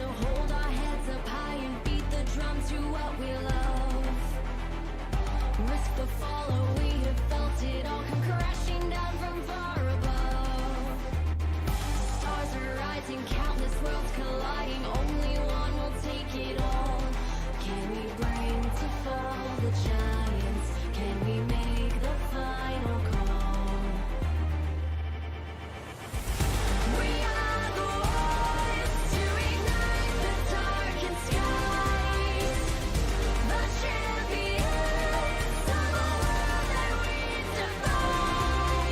So hold our heads up high and beat the drum to what we love. Risk the fall, oh, we have felt it all come crashing down from far above. Stars are rising, countless worlds colliding. Only one will take it all. Can we bring to fall the giants? Can we make the final call? We are the ones to ignite the darkened skies. The champions of a world that we defy.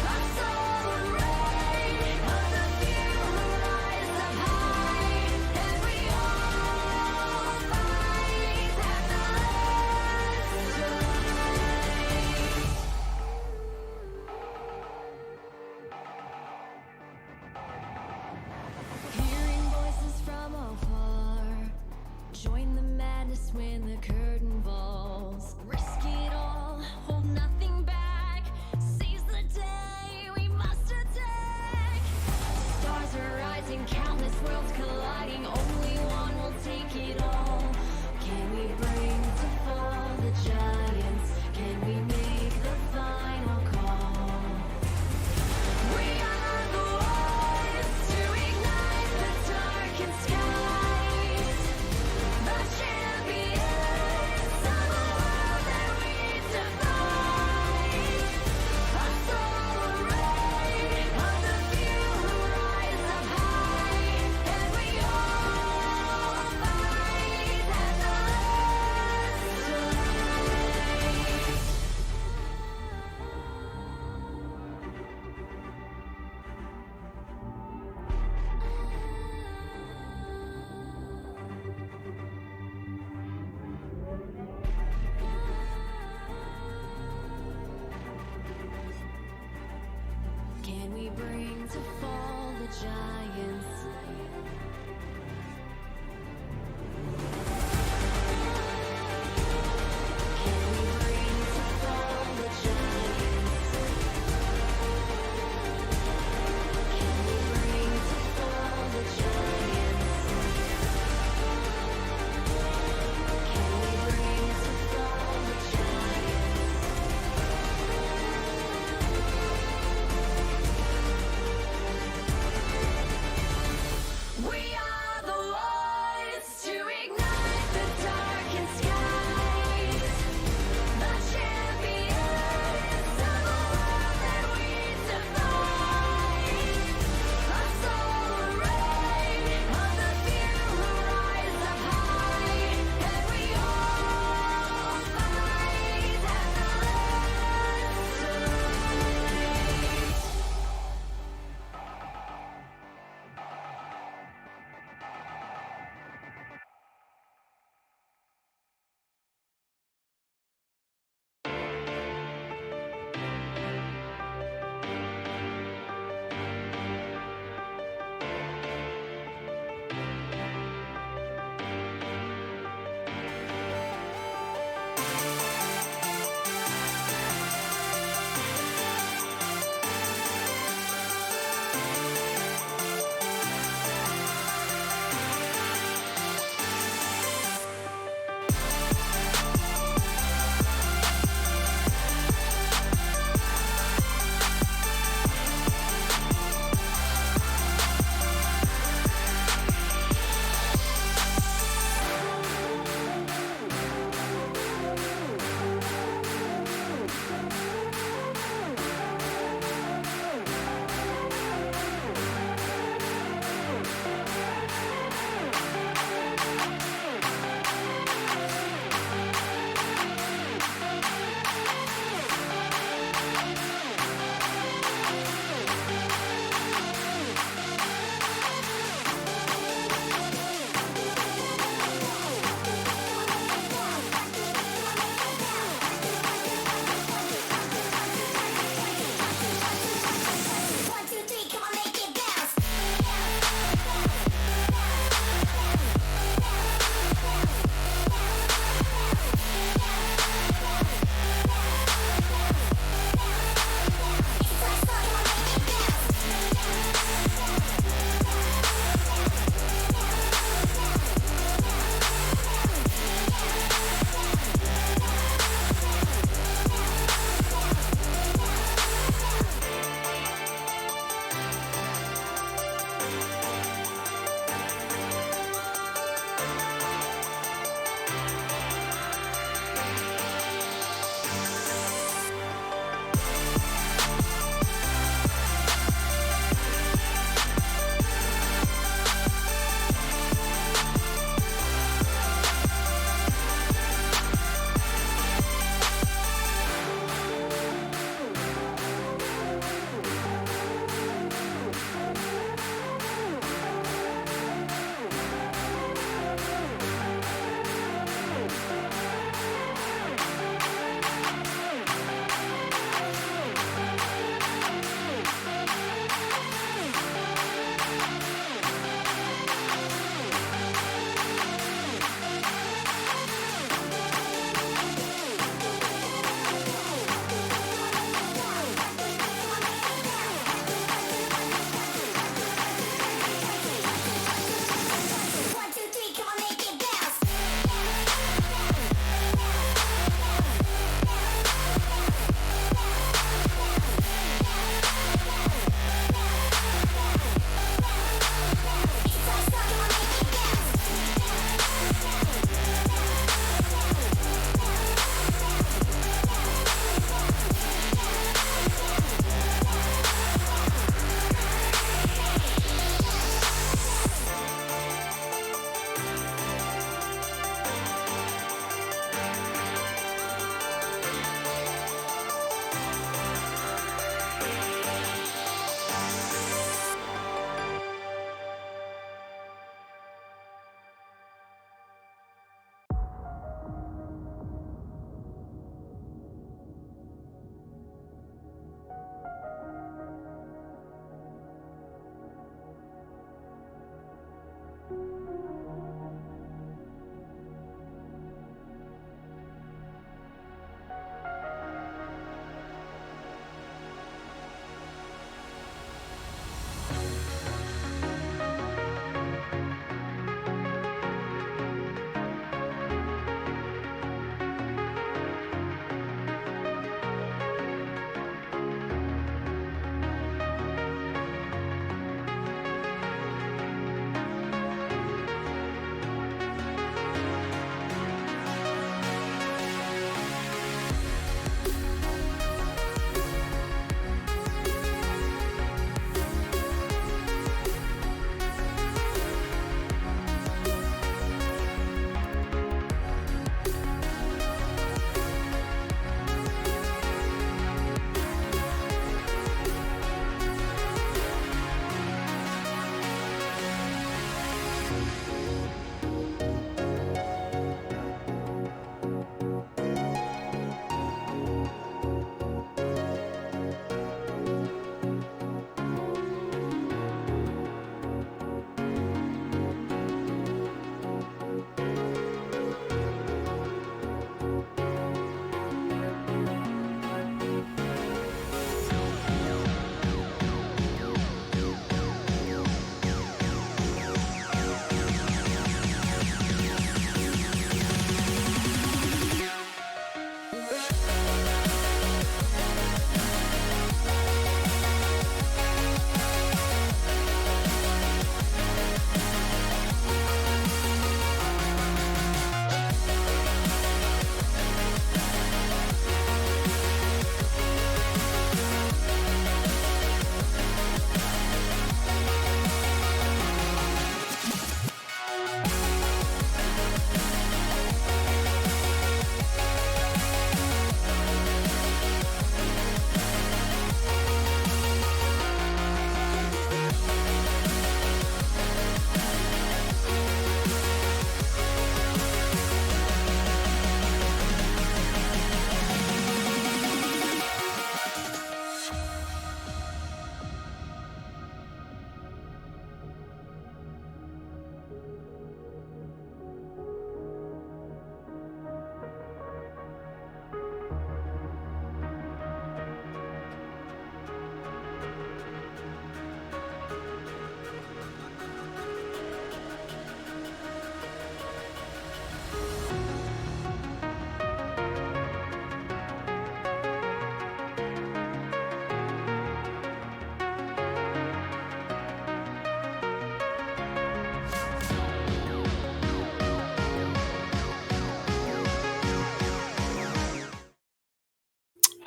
A soul ray of the few who rise up high. And we all fight at the last.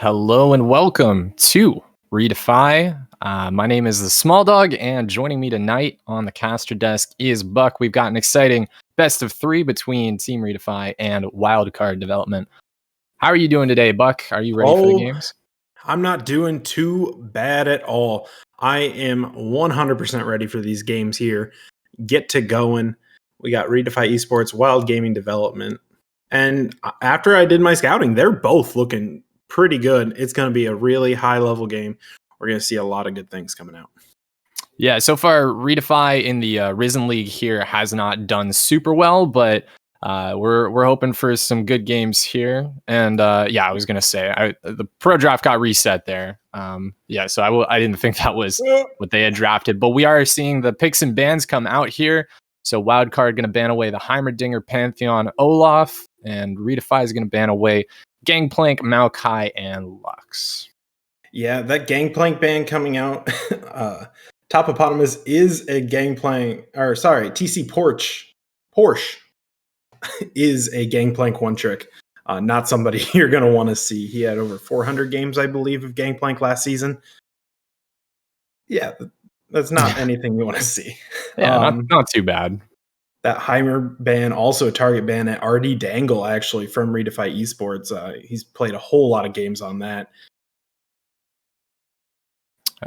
Hello and welcome to Redefy. My name is the Small Dog, and joining me tonight on the caster desk is Buck. We've got an exciting best of three between Team Redefy and Wildcard Development. How are you doing today, Buck? Are you ready for the games? I'm not doing too bad at all. I am 100% ready for these games here. Get to going. We got Redefy Esports, Wild Gaming Development. And after I did my scouting, they're both looking pretty good. It's going to be a really high level game. We're going to see a lot of good things coming out. Yeah, so far Redefy in the Risen League here has not done super well, but we're hoping for some good games here. And yeah, I was gonna say the pro draft got reset there. Yeah, so I didn't think that was what they had drafted, but we are seeing the picks and bans come out here. So Wildcard going to ban away the Heimerdinger, Pantheon, Olaf, and Redefy is going to ban away Gangplank, Maokai, and Lux. Yeah, that Gangplank ban coming out. Topopotamus is a Gangplank, or sorry, TC Porsche is a Gangplank one trick. Not somebody you're going to want to see. He had over 400 games, I believe, of Gangplank last season. Yeah, that's not anything you want to see. Yeah, not too bad. That Heimer ban, also a target ban at RD Dangle, actually, from Redefy Esports. He's played a whole lot of games on that.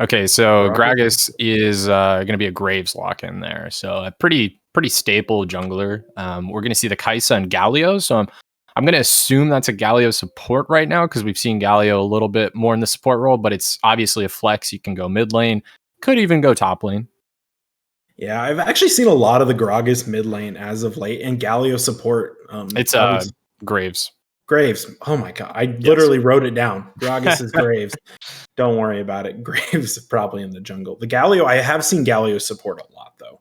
Okay, so Gragas is going to be a Graves lock in there. So a pretty staple jungler. We're going to see the Kai'Sa and Galio. So I'm going to assume that's a Galio support right now because we've seen Galio a little bit more in the support role, but it's obviously a flex. You can go mid lane, could even go top lane. Yeah, I've actually seen a lot of the Gragas mid lane as of late, and Galio support. It's Graves. Graves. Oh my god, I literally wrote it down. Gragas is Graves. Don't worry about it. Graves is probably in the jungle. The Galio, I have seen Galio support a lot though.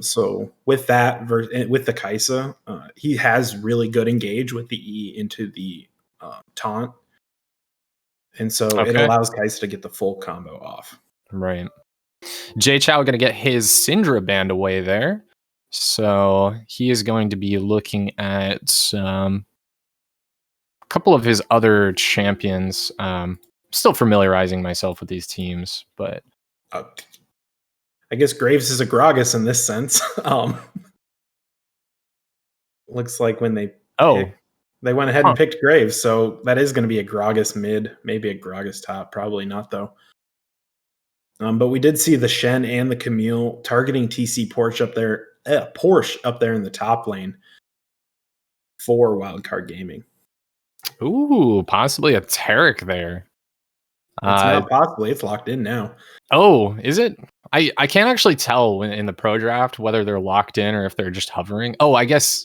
So with that, with the Kai'Sa, he has really good engage with the E into the taunt, and so it allows Kai'Sa to get the full combo off. Right. Jchow going to get his Syndra banned away there, so he is going to be looking at a couple of his other champions. Still familiarizing myself with these teams, but I guess Graves is a Gragas in this sense. Looks like when they went ahead and picked Graves, so that is going to be a Gragas mid, maybe a Gragas top, probably not though. But we did see the Shen and the Camille targeting TC Porsche up there in the top lane for Wildcard Gaming. Ooh, possibly a Taric there. It's not possibly. It's locked in now. Oh, is it? I can't actually tell in the pro draft whether they're locked in or if they're just hovering. Oh, I guess.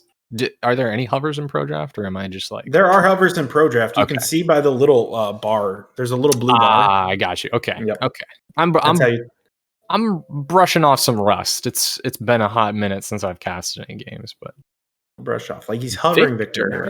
Are there any hovers in pro draft, or am I just like? There are hovers in pro draft. You can see by the little bar. There's a little blue bar. I got you. Okay. Yep. Okay. I'm brushing off some rust. It's been a hot minute since I've casted any games, but brush off like he's hovering Victor.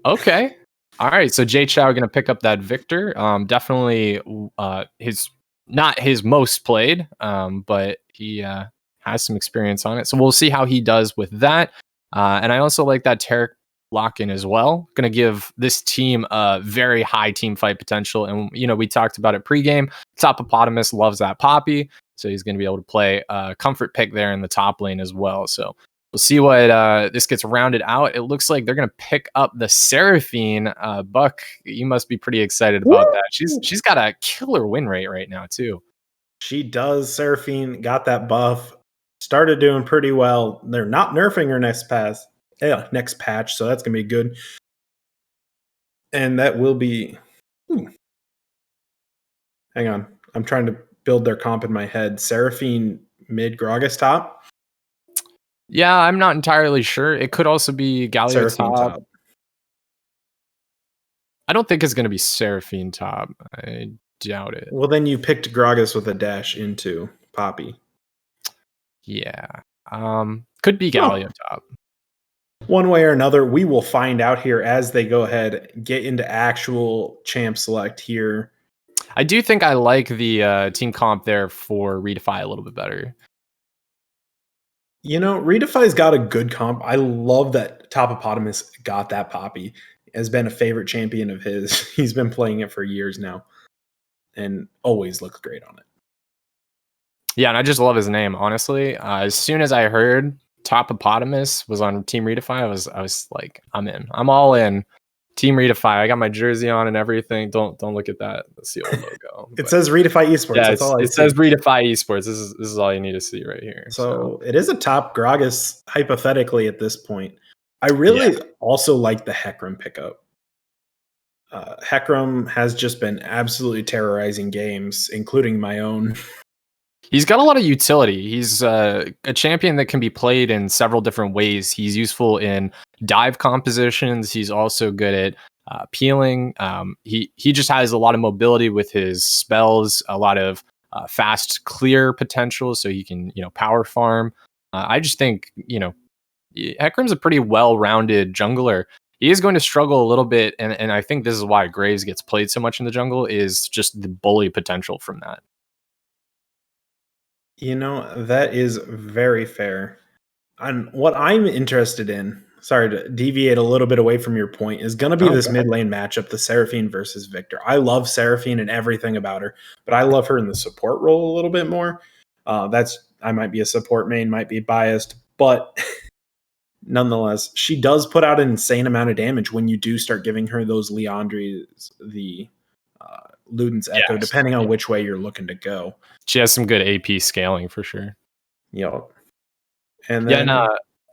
Okay. All right. So Jchow going to pick up that Victor. Definitely not his most played, but he has some experience on it. So we'll see how he does with that. And I also like that Taric lock-in as well. Going to give this team a very high team fight potential. And, we talked about it pregame. Topopotamus loves that Poppy. So he's going to be able to play a comfort pick there in the top lane as well. So we'll see what this gets rounded out. It looks like they're going to pick up the Seraphine. Buck, you must be pretty excited about that. She's got a killer win rate right now, too. She does. Seraphine got that buff. Started doing pretty well. They're not nerfing her next patch, so that's going to be good. And that will be... Hang on. I'm trying to build their comp in my head. Seraphine mid, Gragas top? Yeah, I'm not entirely sure. It could also be Galio top. I don't think it's going to be Seraphine top. I doubt it. Well, then you picked Gragas with a dash into Poppy. Yeah. Could be Galio top. One way or another, we will find out here as they go ahead, get into actual champ select here. I do think I like the team comp there for Redefy a little bit better. Redefy's got a good comp. I love that Topopotamus got that Poppy. has been a favorite champion of his. He's been playing it for years now and always looks great on it. Yeah, and I just love his name, honestly. As soon as I heard Topopotamus was on Team Redefy, I was like, I'm in. I'm all in. Team Redefy. I got my jersey on and everything. Don't look at that. That's the old logo. It says Redefy Esports. Yeah, That's all I it see. says Redefy Esports. This is all you need to see right here. So it is a top Gragas hypothetically at this point. I really also like the Hecarim pickup. Hecarim has just been absolutely terrorizing games, including my own. He's got a lot of utility. He's a champion that can be played in several different ways. He's useful in dive compositions. He's also good at peeling. He just has a lot of mobility with his spells, a lot of fast clear potential, so he can power farm. I just think Hecarim's a pretty well-rounded jungler. He is going to struggle a little bit, and I think this is why Graves gets played so much in the jungle, is just the bully potential from that. That is very fair. And what I'm interested in, sorry to deviate a little bit away from your point, is going to be this mid lane matchup, the Seraphine versus Victor. I love Seraphine and everything about her, but I love her in the support role a little bit more. I might be a support main, might be biased, but nonetheless, she does put out an insane amount of damage when you do start giving her those Liandry's, the Luden's Echo, depending on which way you're looking to go. She has some good AP scaling for sure. Yep. And then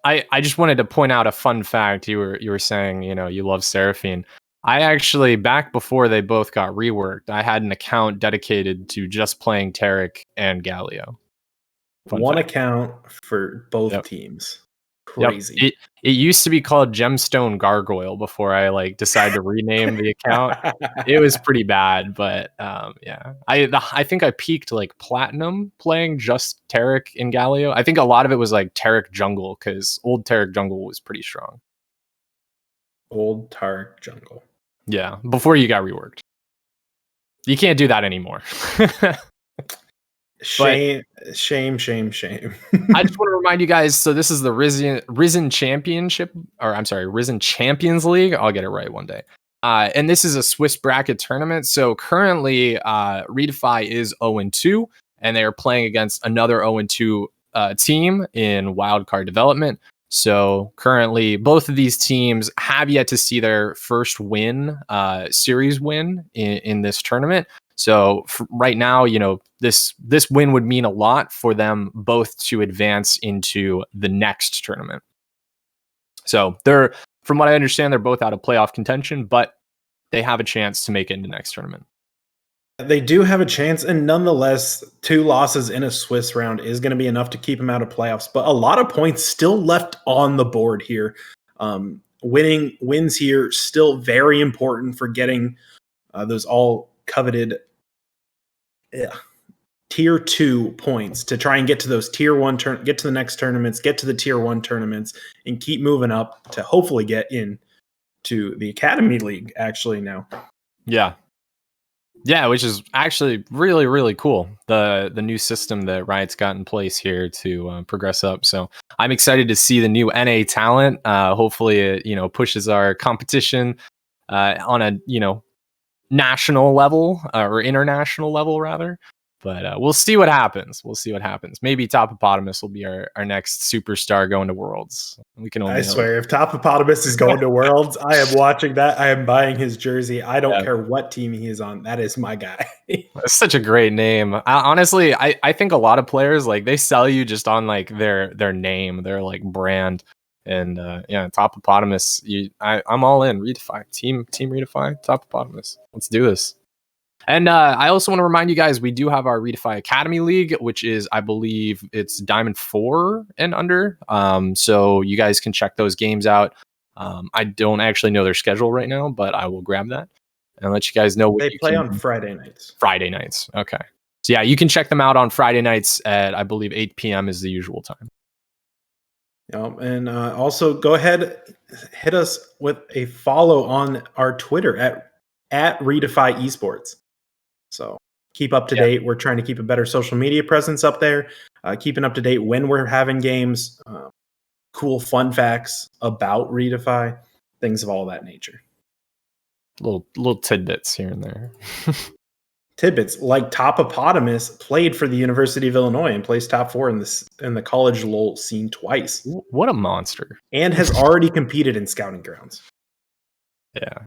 I just wanted to point out a fun fact. You were saying, you love Seraphine. I actually, back before they both got reworked, I had an account dedicated to just playing Taric and Galio. One account for both teams. Crazy. Yep. It used to be called Gemstone Gargoyle before I decided to rename the account. It was pretty bad, but I think I peaked platinum playing just Taric and Galio. I think a lot of it was Taric jungle, because old Taric jungle was pretty strong. Old Taric jungle. Yeah, before you got reworked. You can't do that anymore. Shame. I just want to remind you guys, so this is the Risen Championship, or I'm sorry, Risen Champions League. I'll get it right one day. And this is a Swiss bracket tournament. So currently, Redefy is 0-2, and they are playing against another 0-2 team in wildcard development. So currently, both of these teams have yet to see their first series win in this tournament. So right now, this win would mean a lot for them both to advance into the next tournament. So from what I understand, they're both out of playoff contention, but they have a chance to make it into next tournament. They do have a chance, and nonetheless, 2 losses in a Swiss round is going to be enough to keep them out of playoffs. But a lot of points still left on the board here. Wins here still very important for getting those all coveted tier 2 points to try and get to those tier 1 get to the next tournaments, get to the tier 1 tournaments, and keep moving up to hopefully get in to the Academy League actually now. Yeah, which is actually really, really cool. The new system that Riot's got in place here to progress up. So I'm excited to see the new NA talent. Hopefully it pushes our competition on a national level or international level rather. But we'll see what happens. Maybe Topopotamus will be our next superstar going to Worlds. We can only swear, if Topopotamus is going to Worlds, I am watching that. I am buying his jersey. I don't care what team he is on. That is my guy. It's such a great name. Honestly, I think a lot of players they sell you just on their name, their brand. And Topopotamus, I'm all in. Redefy team Redefy Topopotamus. Let's do this. And I also want to remind you guys, we do have our Redefy Academy League, which is, I believe, it's Diamond 4 and under. So you guys can check those games out. I don't actually know their schedule right now, but I will grab that and let you guys know. They play on Friday nights. Friday nights. Okay. So yeah, you can check them out on Friday nights at, I believe, 8 p.m. is the usual time. And also go ahead, hit us with a follow on our Twitter at Redefy Esports. So keep up to date. We're trying to keep a better social media presence up there, keeping up to date when we're having games, cool fun facts about Redefy, things of all that nature. little tidbits here and there. Tidbits like Topopotamus played for the University of Illinois and placed top 4 in the college LOL scene twice, What a monster. and has already competed in scouting grounds. Yeah.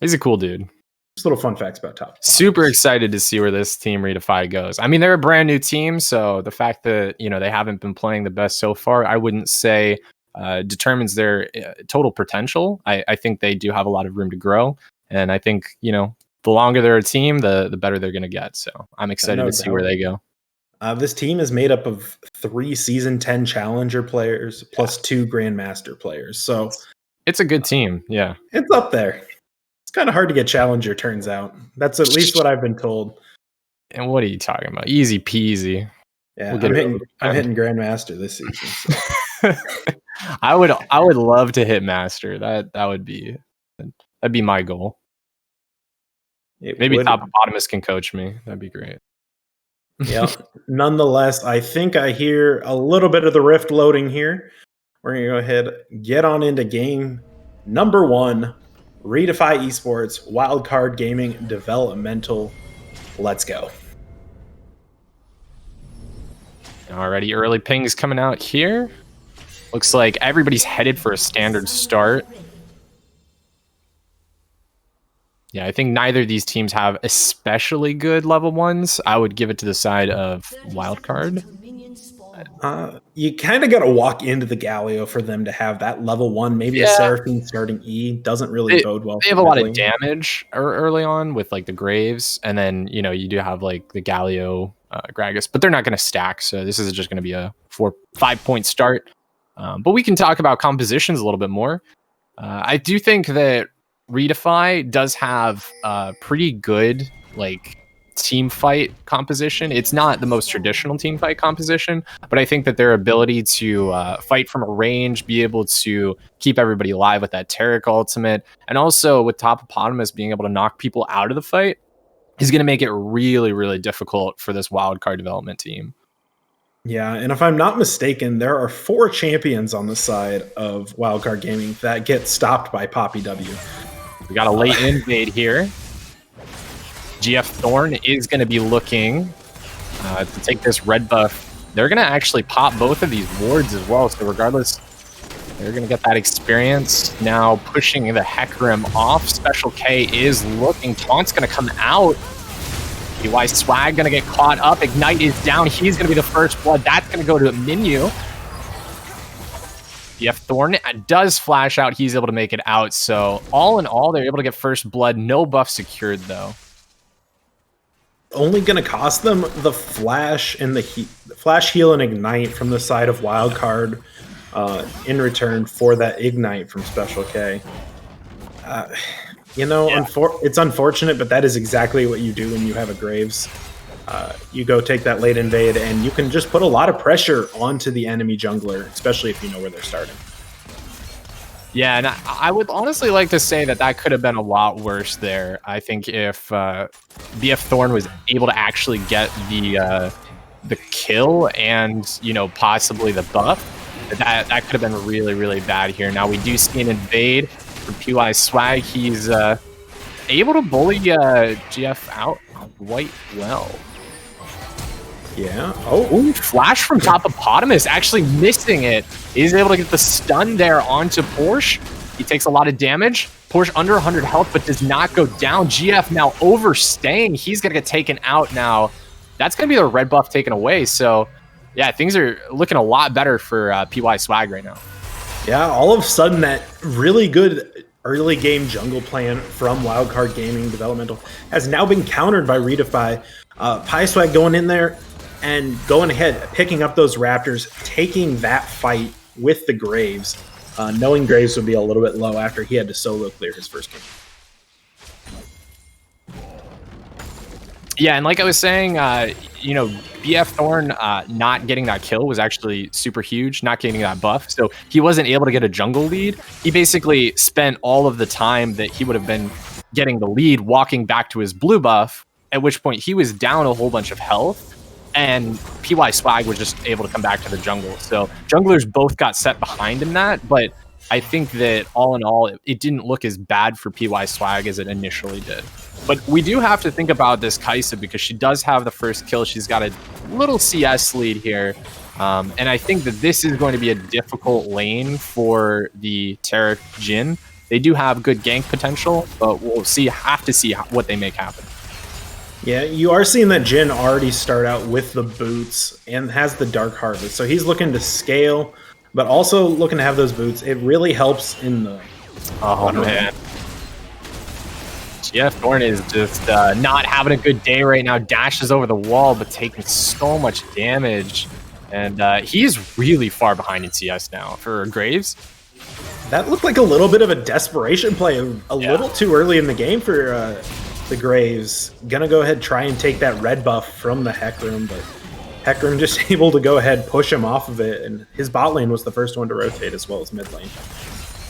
He's a cool dude. Just little fun facts about Topopotamus. Super excited to see where this team Redefy goes. I mean, they're a brand new team, so the fact that, they haven't been playing the best so far, I wouldn't say determines their total potential. I think they do have a lot of room to grow, and I think, the longer they're a team, the better they're going to get. So I'm excited to see where they go. This team is made up of 3 Season 10 Challenger players plus 2 Grandmaster players. So it's a good team. Yeah. It's up there. It's kind of hard to get Challenger, turns out. That's at least what I've been told. And what are you talking about? Easy peasy. Yeah, I'm hitting Grandmaster this season. So. I would love to hit Master. That'd be my goal. Maybe Topopotamus can coach me. That'd be great. Yeah. Nonetheless, I think I hear a little bit of the Rift loading here. We're going to go ahead, get on into game number 1, Redefy Esports, Wildcard Gaming Developmental. Let's go. Alrighty, early pings coming out here. Looks like everybody's headed for a standard start. Yeah, I think neither of these teams have especially good level 1s. I would give it to the side of Wildcard. You kind of got to walk into the Galio for them to have that level 1. Maybe a Seraphine starting E doesn't really bode well. They have a lot of damage early on with like the Graves, and then you do have like the Galio, Gragas, but they're not going to stack. So this is just going to be a 4-5 point start. But we can talk about compositions a little bit more. I do think that Redefy does have a pretty good team fight composition. It's not the most traditional team fight composition, but I think that their ability to fight from a range, be able to keep everybody alive with that Taric ultimate, and also with Topopotamus being able to knock people out of the fight is going to make it really, really difficult for this wildcard development team. Yeah, and if I'm not mistaken, there are 4 champions on the side of Wildcard Gaming that get stopped by Poppy W. We got a late invade here. GF Thorn is going to be looking to take this red buff. They're going to actually pop both of these wards as well. So regardless, they're going to get that experience. Now pushing the Hecarim off. Special K is looking. Taunt's going to come out. PY Swag going to get caught up. Ignite is down. He's going to be the first blood. That's going to go to Minyu. GF Thorn does flash out. He's able to make it out. So all in all, they're able to get first blood. No buff secured though. Only going to cost them the flash and the flash heal and ignite from the side of Wildcard in return for that ignite from Special K. It's unfortunate, but that is exactly what you do when you have a Graves. You go take that late invade, and you can just put a lot of pressure onto the enemy jungler, especially if you know where they're starting. Yeah, and I would honestly like to say that could have been a lot worse there. I think if BF Thorn was able to actually get the kill and possibly the buff, that could have been really, really bad here. Now we do see an invade from PY Swag. He's able to bully GF out quite well. Yeah. Oh, flash from Topopotamus, actually missing it. He's able to get the stun there onto Porsche. He takes a lot of damage. Porsche under 100 health, but does not go down. GF now overstaying. He's going to get taken out now. That's going to be the red buff taken away. So, yeah, things are looking a lot better for PY Swag right now. Yeah, all of a sudden that really good early game jungle plan from Wildcard Gaming Developmental has now been countered by Redefy. PY Swag going in there and going ahead, picking up those Raptors, taking that fight with the Graves, knowing Graves would be a little bit low after he had to solo clear his first game. Yeah, and like I was saying, BF Thorn not getting that kill was actually super huge, not getting that buff. So he wasn't able to get a jungle lead. He basically spent all of the time that he would have been getting the lead walking back to his blue buff, at which point he was down a whole bunch of health. And PY Swag was just able to come back to the jungle. So junglers both got set behind in that, but I think that all in all, it didn't look as bad for PY Swag as it initially did. But we do have to think about this Kai'Sa because she does have the first kill. She's got a little CS lead here. And I think that this is going to be a difficult lane for the Taric Jhin. They do have good gank potential, but we'll have to see what they make happen. Yeah, you are seeing that Jhin already start out with the boots and has the Dark Harvest. So he's looking to scale, but also looking to have those boots. It really helps in the... Oh, man. GF Thorn is just not having a good day right now. Dashes over the wall, but taking so much damage. And he's really far behind in CS now for Graves. That looked like a little bit of a desperation play. A little too early in the game for the Graves. Gonna go ahead and try and take that red buff from the Hecarim, but Hecarim just able to go ahead, push him off of it, and his bot lane was the first one to rotate as well as mid lane.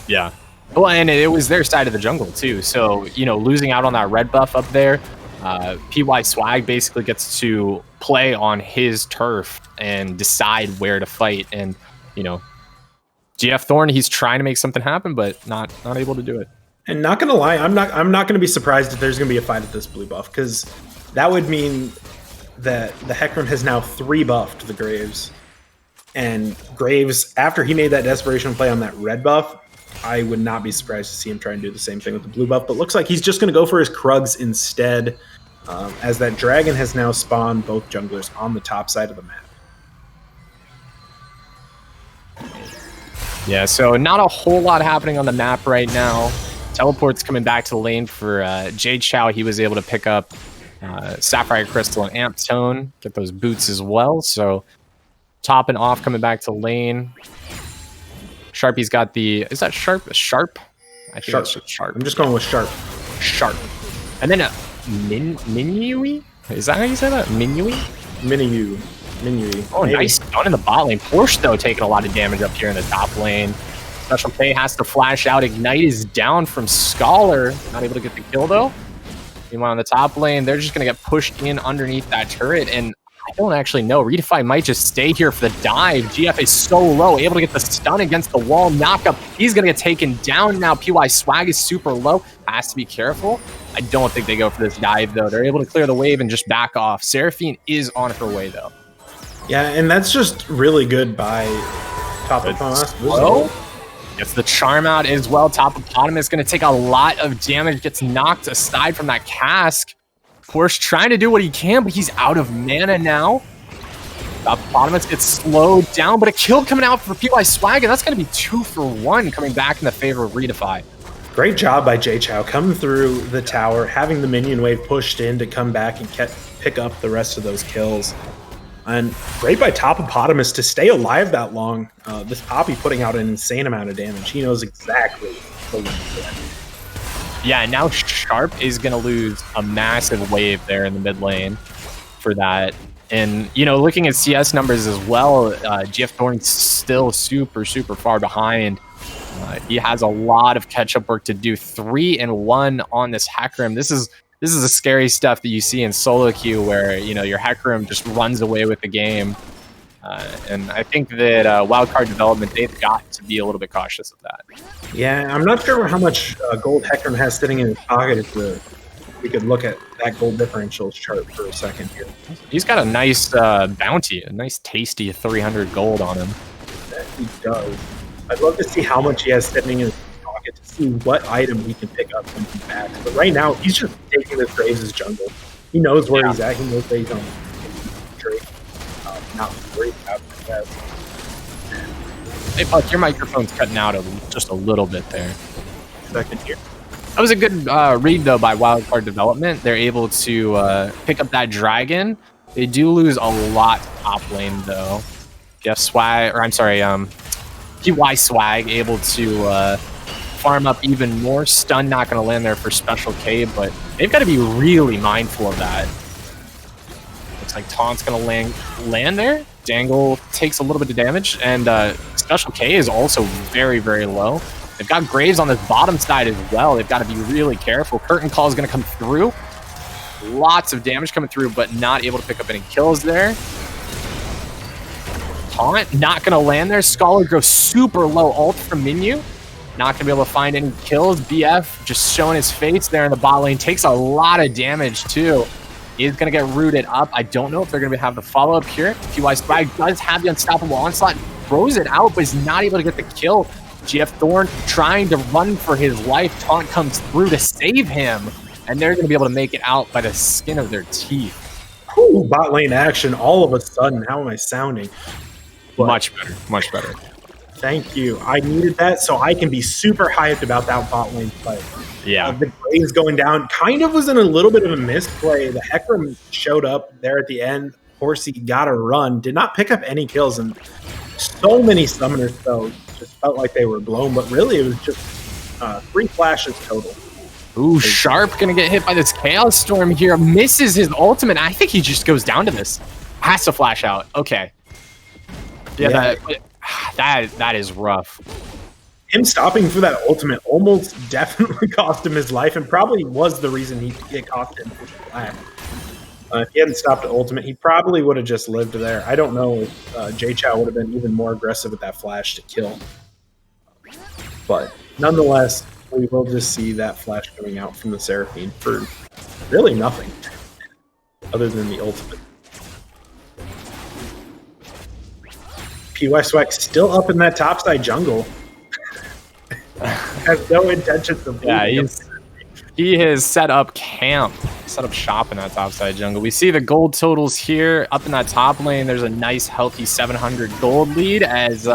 Yeah. Well, and it was their side of the jungle too. So, you know, losing out on that red buff up there, PY Swag basically gets to play on his turf and decide where to fight. And, you know, GF Thorn, he's trying to make something happen, but not able to do it. And not gonna lie, I'm not gonna be surprised if there's gonna be a fight at this blue buff, because that would mean that the Hecarim has now 3 buffed the Graves. And Graves, after he made that desperation play on that red buff, I would not be surprised to see him try and do the same thing with the blue buff, but looks like he's just gonna go for his Krugs instead, as that dragon has now spawned both junglers on the top side of the map. Yeah, so not a whole lot happening on the map right now. Teleport's coming back to the lane for Jade Chow. He was able to pick up Sapphire Crystal and Amp Tone, get those boots as well. So top and off coming back to lane. Sharpie's got the... Is that Sharp? Sharp? I think it's Sharp. I'm just going with Sharp. Sharp. And then Minui? Is that how you say that? Minui? Minui. Oh, maybe. Nice stun in the bot lane. Porsche, though, taking a lot of damage up here in the top lane. Special K has to flash out. Ignite is down from Scholar. Not able to get the kill, though. Meanwhile, on the top lane, they're just going to get pushed in underneath that turret. And I don't actually know. Redefy might just stay here for the dive. GF is so low, able to get the stun against the wall. Knockup. He's going to get taken down now. PY Swag is super low. Has to be careful. I don't think they go for this dive, though. They're able to clear the wave and just back off. Seraphine is on her way, though. Yeah, and that's just really good by Topopotamus. Gets the charm out as well. Topopotamus going to take a lot of damage. Gets knocked aside from that cask. Porsche trying to do what he can, but he's out of mana now. Topopotamus gets slowed down, but a kill coming out for PY Swag, and that's going to be 2 for 1 coming back in the favor of Redefy. Great job by Jay Chow coming through the tower, having the minion wave pushed in to come back and pick up the rest of those kills. And great by Topopotamus to stay alive that long. This Poppy putting out an insane amount of damage. He knows exactly the limit for that. Yeah, now Sharp is going to lose a massive wave there in the mid lane for that. And, you know, looking at CS numbers as well, GF Thorn's still super far behind. He has a lot of catch-up work to do. 3-1 on this Hecarim. This is the scary stuff that you see in solo queue where, you know, your Hecarim just runs away with the game. And I think that Wildcard Development, they've got to be a little bit cautious of that. Yeah, I'm not sure how much gold Hecarim has sitting in his pocket if we could look at that gold differentials chart for a second here. He's got a nice bounty, a nice tasty 300 gold on him. That he does. I'd love to see how much he has sitting in his pocket to see what item he can pick up when he's back. But right now, he's just taking this Graves' jungle. He knows where he's at. He knows that he's on Drake. Not worried about that. Hey, Puck, your microphone's cutting out just a little bit there. Second here. That was a good read, though, by Wildcard Development. They're able to pick up that dragon. They do lose a lot top lane, though. Jeff Swag, or I'm sorry, PY Swag able to farm up even more. Stun not going to land there for Special K, but they've got to be really mindful of that. Looks like Taunt's going to land there. Dangle takes a little bit of damage, and Special K is also very low. They've got Graves on this bottom side as well. They've got to be really careful. Curtain Call is going to come through. Lots of damage coming through, but not able to pick up any kills there. Taunt not going to land there. Scholar goes super low ult from Minyu. Not going to be able to find any kills. BF just showing his face there in the bot lane. Takes a lot of damage, too. Is going to get rooted up. I don't know if they're going to have the follow-up here. PY Swag does have the Unstoppable Onslaught. Throws it out, but is not able to get the kill. GF Thorn trying to run for his life. Taunt comes through to save him. And they're going to be able to make it out by the skin of their teeth. Ooh, bot lane action all of a sudden. How am I sounding? But Much better. Much better. thank you. I needed that so I can be super hyped about that bot lane play. Yeah. The Graves going down kind of was in a little bit of a misplay. The Hecarim showed up there at the end. Horsey got a run. Did not pick up any kills. And so many summoners, though, just felt like they were blown. But really, it was just 3 flashes total. Ooh, Sharp gonna get hit by this Chaos Storm here. Misses his ultimate. I think he just goes down to this. Has to flash out. Okay. Yeah, that is rough. Him stopping for that ultimate almost definitely cost him his life, and probably was the reason it cost him his flash. If he hadn't stopped the ultimate, he probably would have just lived there. I don't know if J-Chow would have been even more aggressive with that flash to kill. But nonetheless, we will just see that flash coming out from the Seraphine for really nothing other than the ultimate. PY Swag still up in that topside jungle. Has no intentions of leaving. He has set up camp, set up shop in that topside jungle. We see the gold totals here up in that top lane. There's a nice, healthy 700 gold lead as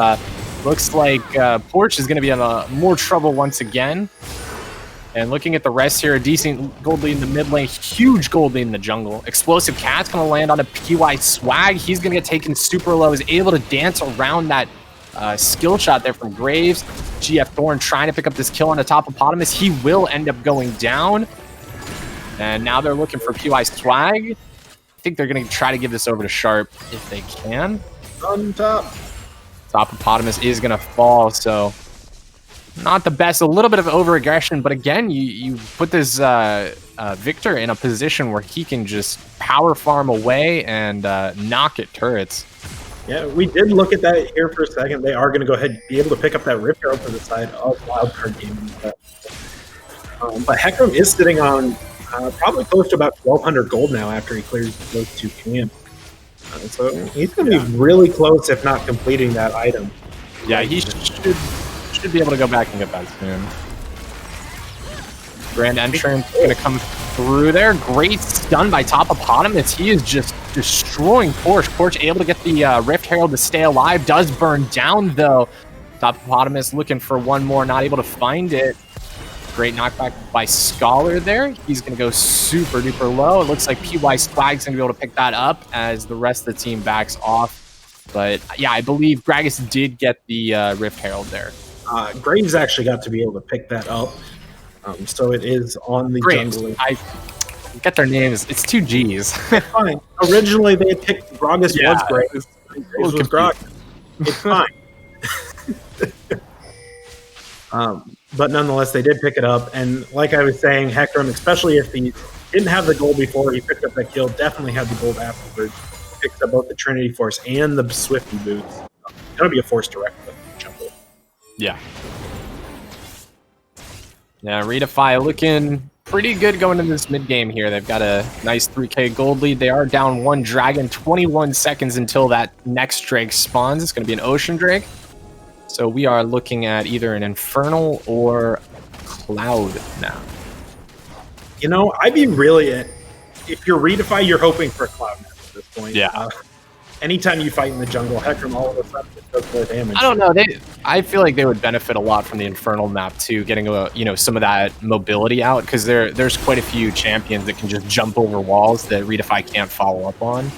looks like Porch is going to be in more trouble once again. And looking at the rest here, a decent gold lead in the mid lane, huge gold lead in the jungle. Explosive Cat's going to land on a PY Swag. He's going to get taken super low. Is able to dance around that skill shot there from Graves. GF Thorn trying to pick up this kill on the top of Potamus. He will end up going down. And now they're looking for PY Swag. I think they're going to try to give this over to Sharp if they can. On top. Top of Potamus is going to fall, so not the best. A little bit of over-aggression, but again, you put this Victor in a position where he can just power farm away and knock at turrets. Yeah, we did look at that here for a second. They are going to go ahead and be able to pick up that Rift Arrow for the side of Wildcard Gaming. But Hecarim is sitting on probably close to about 1,200 gold now after he clears those 2 camps. So he's going to be really close, if not completing that item. Yeah, he should be able to go back and get that soon. Grand Entrance going to come through there. Great stun by Top Eponymous. He is just destroying Porch. Porch able to get the Rift Herald to stay alive. Does burn down, though. Top Eponymous looking for one more. Not able to find it. Great knockback by Scholar there. He's going to go super duper low. It looks like PY Swag's going to be able to pick that up as the rest of the team backs off. But yeah, I believe Gragas did get the Rift Herald there. Graves actually got to be able to pick that up. So it is on the Graves. jungle. I get their names. It's 2 G's. Fine. Originally, they had picked Gragas Yeah, was Graves. Graves was Gragas. It's fine. But nonetheless, they did pick it up. And like I was saying, Hecarim, especially if he didn't have the gold before he picked up that kill, definitely had the gold afterwards. Picked up both the Trinity Force and the Swifty boots. It's going to be a force direct with the jungle. Yeah. Yeah, Redefy looking pretty good going into this mid game here. They've got a nice 3k gold lead. They are down 1 dragon, 21 seconds until that next Drake spawns. It's going to be an Ocean Drake. So we are looking at either an Infernal or Cloud now. You know, I'd be really, if you're Redefy, you're hoping for a Cloud Nest at this point. Yeah. Anytime you fight in the jungle, Hecarim all of a sudden it does more damage. I don't know. I feel like they would benefit a lot from the Infernal map too, getting some of that mobility out, because there's quite a few champions that can just jump over walls that Redefy can't follow up on.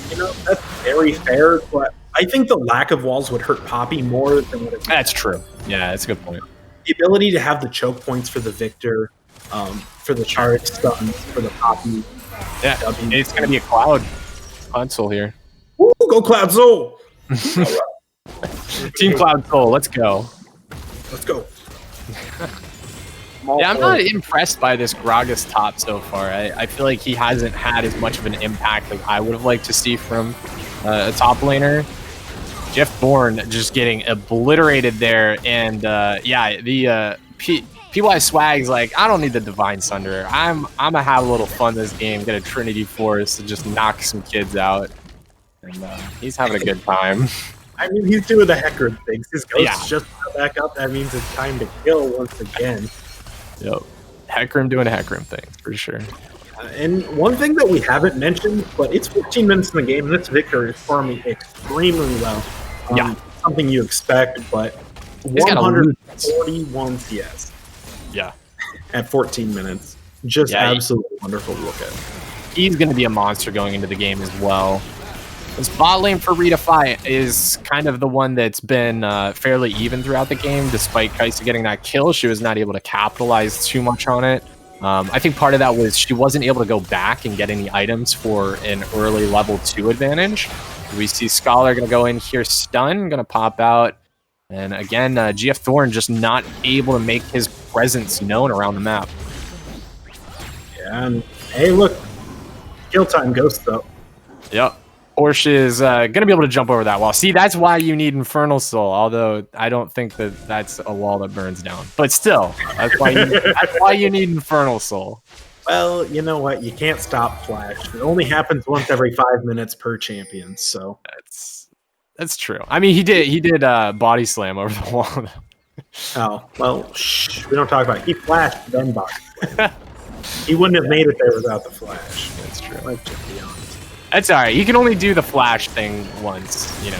You know, that's very fair, but I think the lack of walls would hurt Poppy more than what it would. That's true. Yeah, that's a good point. The ability to have the choke points for the Victor, for the Charge stuns, for the Poppy. Yeah, it's going to be a Cloud console here. Woo, go Cloud Soul! Team Cloud Soul, let's go. Let's go. Yeah, I'm not impressed by this Gragas top so far. I feel like he hasn't had as much of an impact as I would have liked to see from a top laner. Jeff Thorne just getting obliterated there, and yeah, the PY Swag's like, I don't need the Divine Sunder. I'm gonna have a little fun this game, get a Trinity Force, and just knock some kids out. And he's having a good time. I mean, he's doing the Hecarim things. His ghost Yeah. just got back up. That means it's time to kill once again. Yep. Hecarim doing a Hecarim thing, for sure. And one thing that we haven't mentioned, but it's 14 minutes in the game, and this Victor is farming extremely well. Yeah. Something you expect, but He's got a loot. 141 CS Yeah. at 14 minutes. Just Yeah, absolutely wonderful to look at. He's going to be a monster going into the game as well. This bot lane for Redefy is kind of the one that's been fairly even throughout the game, despite Kai'Sa getting that kill. She was not able to capitalize too much on it. I think part of that was she wasn't able to go back and get any items for an early level 2 advantage. We see Scholar going to go in here, stun, going to pop out. And again, GF Thorne just not able to make his presence known around the map. Yeah, and hey, look, kill time ghost though. Yep. Porsche is going to be able to jump over that wall. See, that's why you need Infernal Soul, although I don't think that that's a wall that burns down. But still, that's why you need Infernal Soul. Well, you know what? You can't stop Flash. It only happens once every 5 minutes per champion, so That's true. I mean, he did body slam over the wall. oh well. Shh, we don't talk about it. He flashed then body slam. He wouldn't have made it there without the Flash. That's true. Let's just be honest. That's all right. You can only do the flash thing once, you know.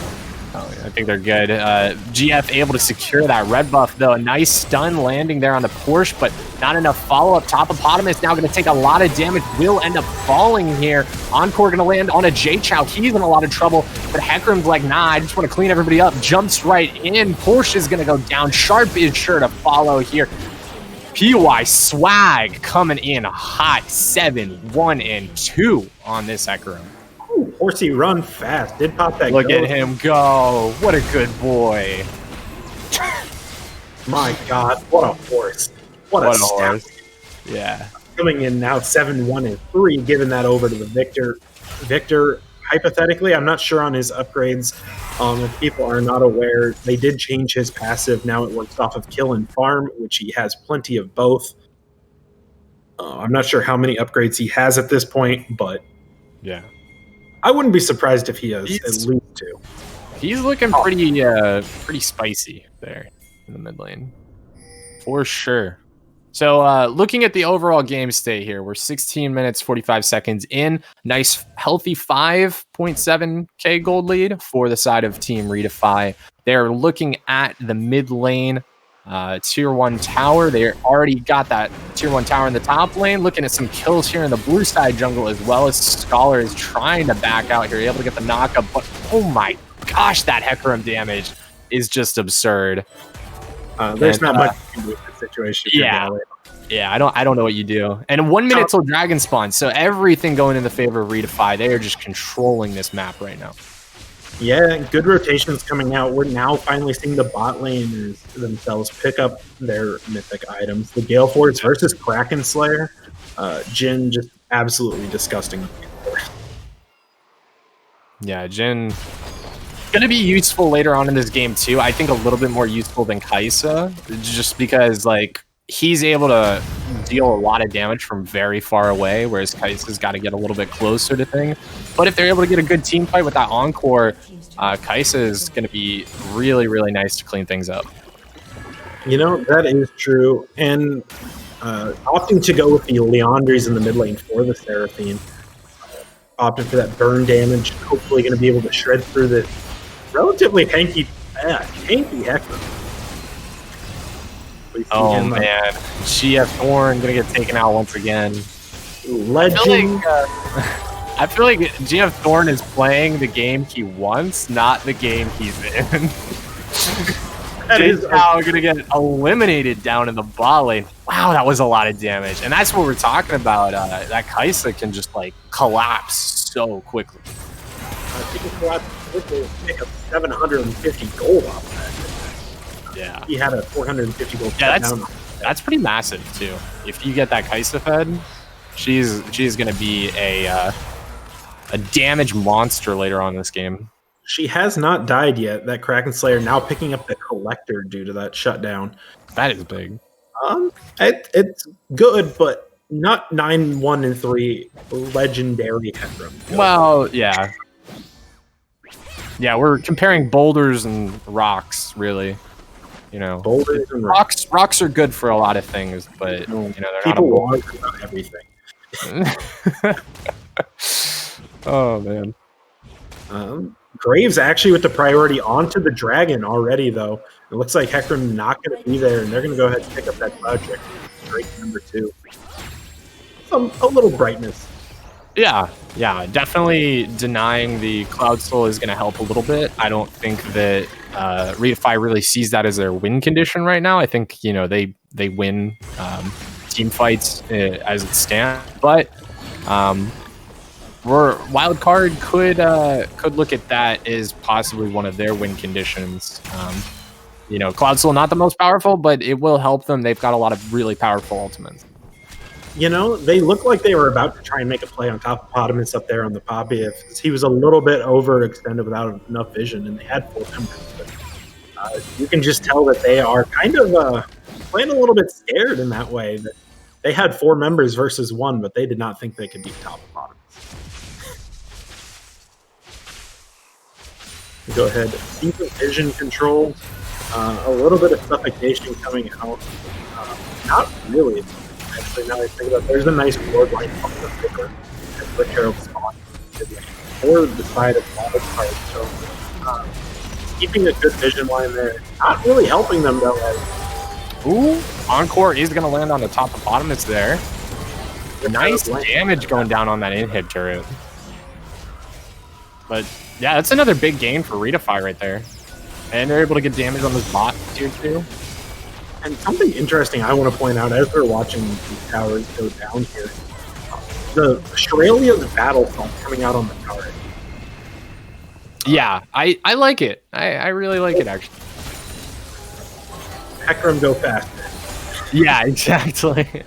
I think they're good. GF able to secure that red buff, though. A nice stun landing there on the Porsche, but not enough follow-up. Topopotamus now going to take a lot of damage. Will end up falling here. Encore going to land on a J-Chow. He's in a lot of trouble, but Hecarim's like, nah, I just want to clean everybody up. Jumps right in. Porsche is going to go down. Sharp is sure to follow here. PY Swag coming in hot. 7-1-2 on this Hecarim. Ooh, Horsey run fast. Did pop that. Look ghost. at him go. What a good boy. My God, what a horse. What a stat. horse. Yeah. Coming in now 7-1-3, giving that over to the Victor. Victor, hypothetically, I'm not sure on his upgrades. If people are not aware, they did change his passive. Now it works off of kill and farm, which he has plenty of both. I'm not sure how many upgrades he has at this point, but Yeah. I wouldn't be surprised if he has at least 2. He's looking pretty spicy there in the mid lane. For sure. So looking at the overall game state here, we're 16 minutes, 45 seconds in. Nice, healthy 5.7k gold lead for the side of Team Redefy. They're looking at the mid lane tier 1 tower. They already got that tier 1 tower in the top lane. Looking at some kills here in the blue side jungle, as well as Scholar is trying to back out here, able to get the knockup. But oh my gosh, that Hecarim damage is just absurd. There's not much you can do with the situation. Yeah, I don't know what you do. And 1 minute till Dragon Spawn, so everything going in the favor of Redefy. They are just controlling this map right now. Yeah, good rotations coming out. We're now finally seeing the bot laners themselves pick up their mythic items. The Gale Force versus Kraken Slayer. Jhin just absolutely disgusting. Yeah, Jhin going to be useful later on in this game too. I think a little bit more useful than Kai'Sa, just because like he's able to deal a lot of damage from very far away, whereas Kai'Sa's got to get a little bit closer to things. But if they're able to get a good team fight with that Encore, Kai'Sa is going to be really, really nice to clean things up. You know, that is true. And opting to go with the Leandries in the mid lane for the Seraphine, opting for that burn damage, hopefully going to be able to shred through the relatively tanky Hecarim. Oh man, GF Thorne going to get taken out once again. Legend. I feel like GF Thorne is playing the game he wants, not the game he's in. Jay's now going to get eliminated down in the bot lane. Wow, that was a lot of damage. And that's what we're talking about. That Kai'Sa can just like collapse so quickly. He can collapse quickly and pick up 750 gold off that. Yeah. He had a 450 gold. Yeah, that's pretty massive too. If you get that Kai'Sa fed, she's going to be a damage monster later on in this game. She has not died yet. That Kraken Slayer now picking up the Collector due to that shutdown. That is big. It's good, but not 9, 1, and 3 legendary Hecarim. Well, yeah. Yeah, we're comparing boulders and rocks, really. You know, Boulders and rocks are good for a lot of things, but you know, they're people not want about everything. Oh man. Graves actually with the priority onto the dragon already, though. It looks like Hecarim not going to be there, and they're going to go ahead and pick up that Cloud Drake. Drake number 2. A little brightness. Yeah, definitely denying the Cloud Soul is going to help a little bit. I don't think that Redefy really sees that as their win condition right now. I think, you know, they win team fights as it stands, but Wildcard could look at that as possibly one of their win conditions. You know, Cloud Soul not the most powerful, but it will help them. They've got a lot of really powerful ultimates. You know, they looked like they were about to try and make a play on top of Potamus up there on the Poppy. If he was a little bit overextended without enough vision, and they had 4 members. But, you can just tell that they are kind of playing a little bit scared in that way. That they had 4 members versus 1, but they did not think they could beat top of Potamus. Go ahead. Decent vision control. A little bit of suffocation coming out. Not really. Actually, now I think about it, there's a nice board line up the paper and put Harold spot or the side of Wildcard. So keeping a good vision line there. Not really helping them though. Ooh, Encore is going to land on the top of Potamus there. Nice damage going down on that in-hit turret. But yeah, that's another big gain for Redefy right there. And they're able to get damage on this bot tier 2. And something interesting I want to point out as we're watching these towers go down here, the Shuralia's battle song coming out on the turret. Yeah, I like it. I really like it, actually. Hecarim go faster. Yeah, exactly.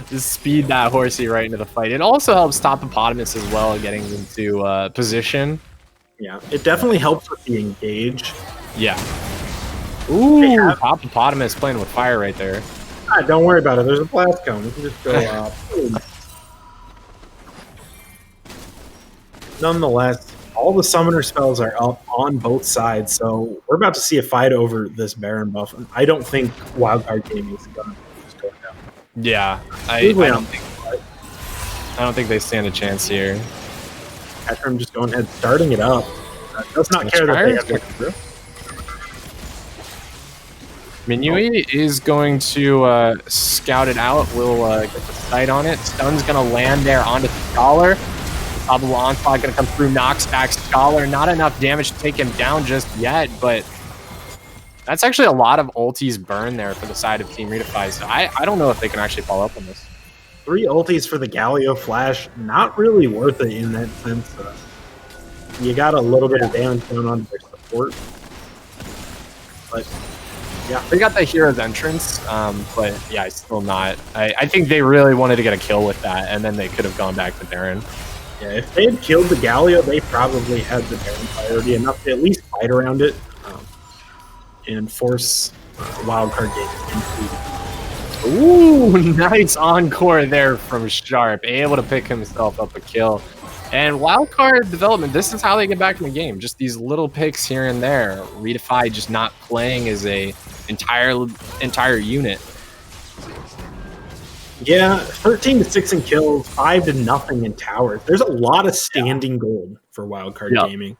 Just speed that horsey right into the fight. It also helps stop Hippopotamus as well, getting into position. Yeah, it definitely helps with the engage. Yeah. Ooh, top Hippopotamus playing with fire right there. Don't worry about it. There's a blast cone. We can just go boom. Nonetheless, all the summoner spells are up on both sides, so we're about to see a fight over this Baron buff. And I don't think Wildcard Gaming is going to just go down. Yeah, I don't think they stand a chance here. Hecarim just going ahead, starting it up. Does not care that they have to through. Minui is going to scout it out. We'll get the sight on it. Stun's going to land there onto Scholar. Probable onslaught going to come through, knocks back Scholar. Not enough damage to take him down just yet, but that's actually a lot of ultis burn there for the side of Team Redefy. So I don't know if they can actually follow up on this. 3 ultis for the Galio Flash. Not really worth it in that sense. You got a little bit of damage going on their support. But yeah, they got the hero's entrance, but yeah, still not. I think they really wanted to get a kill with that, and then they could have gone back to Baron. Yeah, if they had killed the Galio, they probably had the Baron priority enough to at least fight around it and force Wildcard Gaming into. Ooh, nice encore there from Sharp, able to pick himself up a kill. And Wildcard Development, this is how they get back in the game. Just these little picks here and there. Redefy just not playing as a entire unit. Yeah, 13-6 in kills, 5-0 in towers. There's a lot of standing gold for Wildcard Gaming.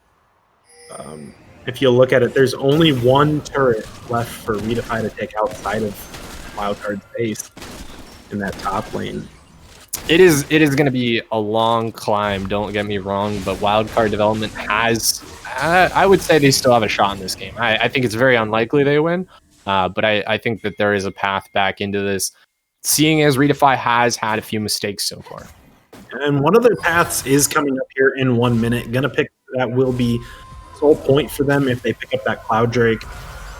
If you look at it, there's only 1 turret left for Redefy to take outside of Wildcard's base in that top lane. It is going to be a long climb, don't get me wrong, but Wildcard Development has, I would say they still have a shot in this game. I think it's very unlikely they win, but I think that there is a path back into this, seeing as Redefy has had a few mistakes so far. And one of their paths is coming up here in 1 minute. Gonna pick that will be sole point for them if they pick up that Cloud Drake.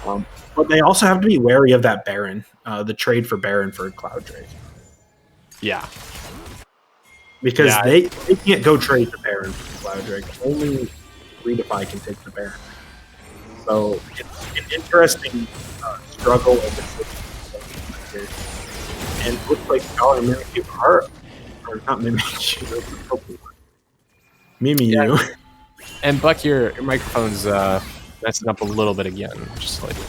But they also have to be wary of that Baron, the trade for Baron for Cloud Drake. Yeah. Because they can't go trade the Baron for Cloud Drake. Only Redefy can take the Baron. So it's an interesting struggle of the system. And it looks like Scholar and Mimikyu are not Mimikyu, those are Pokemon. Mimikyu. Yeah. And Buck, your microphone's messing up a little bit again, just slightly.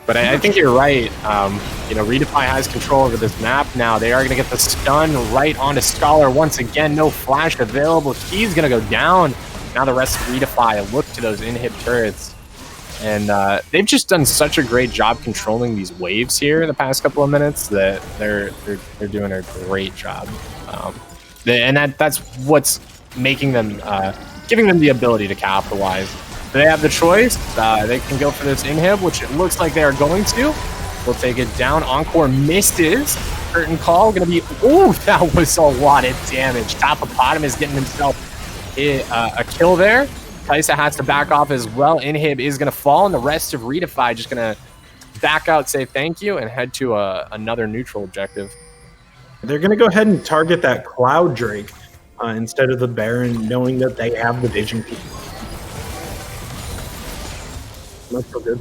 But I think you're right. Redefy has control over this map now. They are going to get the stun right onto Scholar once again. No flash available. He's going to go down. Now the rest of Redefy look to those inhib turrets. And they've just done such a great job controlling these waves here in the past couple of minutes that they're doing a great job. That's what's making them, giving them the ability to capitalize. They have the choice. They can go for this inhib, which it looks like they are going to. They'll take it down. Encore misses. Curtain call going to be... Ooh, that was a lot of damage. Topopotamus getting himself a kill there. Kaisa has to back off as well. Inhib is going to fall, and the rest of Redefy just going to back out, say thank you, and head to another neutral objective. They're going to go ahead and target that Cloud Drake instead of the Baron, knowing that they have the vision. Not so good.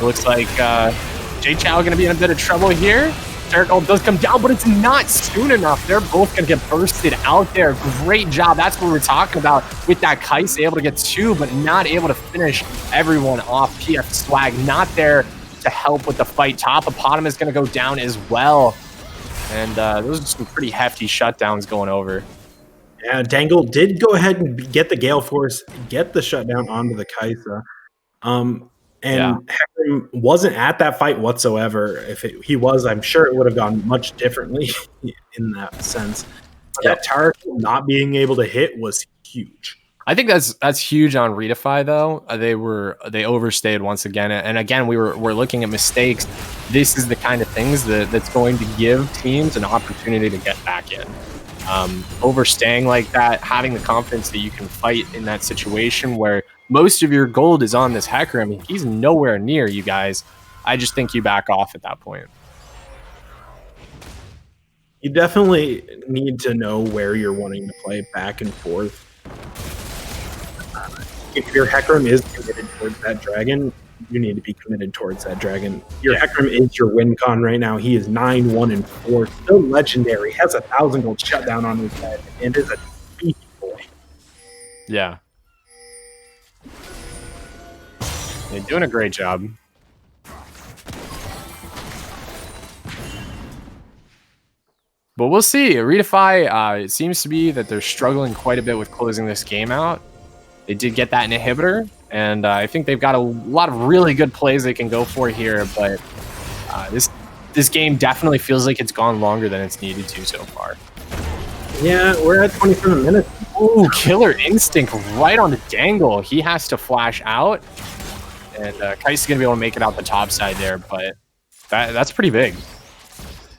It looks like Jay Chou going to be in a bit of trouble here. Jericho does come down, but it's not soon enough. They're both going to get bursted out there. Great job. That's what we're talking about with that Kais, able to get two, but not able to finish everyone off. PF Swag not there to help with the fight. Topopotamus is going to go down as well. And those are some pretty hefty shutdowns going over. Yeah, Dangle did go ahead and get the Gale Force, get the shutdown onto the Kaisa. Hecarim wasn't at that fight whatsoever. If he was, I'm sure it would have gone much differently in that sense. But that Tarek not being able to hit was huge. I think that's huge on Redefy though. They overstayed once again, and again we're looking at mistakes. This is the kind of things that's going to give teams an opportunity to get back in. Overstaying like that, having the confidence that you can fight in that situation where most of your gold is on this Hecarim. He's nowhere near you guys. I just think you back off at that point. You definitely need to know where you're wanting to play back and forth. If your Hecarim is committed towards that dragon, you need to be committed towards that dragon. Your Hecarim is your win con right now. He is 9-1-4, still legendary, has 1,000 gold shutdown on his head, and is a beefy boy. Yeah. They're doing a great job. But we'll see. Redefy, it seems to be that they're struggling quite a bit with closing this game out. They did get that inhibitor, and I think they've got a lot of really good plays they can go for here, but this game definitely feels like it's gone longer than it's needed to so far. Yeah, we're at 27 minutes. Ooh, Killer Instinct right on the Dangle. He has to flash out, and Kai's going to be able to make it out the top side there, but that's pretty big.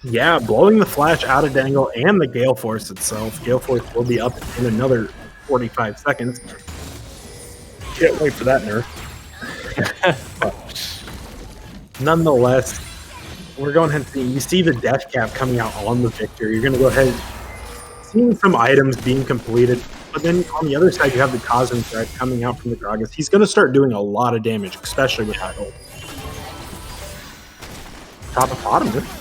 Yeah, blowing the flash out of Dangle and the Gale Force itself. Gale Force will be up in another 45 seconds. Can't wait for that nerf. Nonetheless, we're going ahead and see. You see the death cap coming out on the Victor. You're going to go ahead seeing some items being completed. But then on the other side, you have the Cosmic Threat coming out from the Gragas. He's going to start doing a lot of damage, especially with that ult. Topopotamus.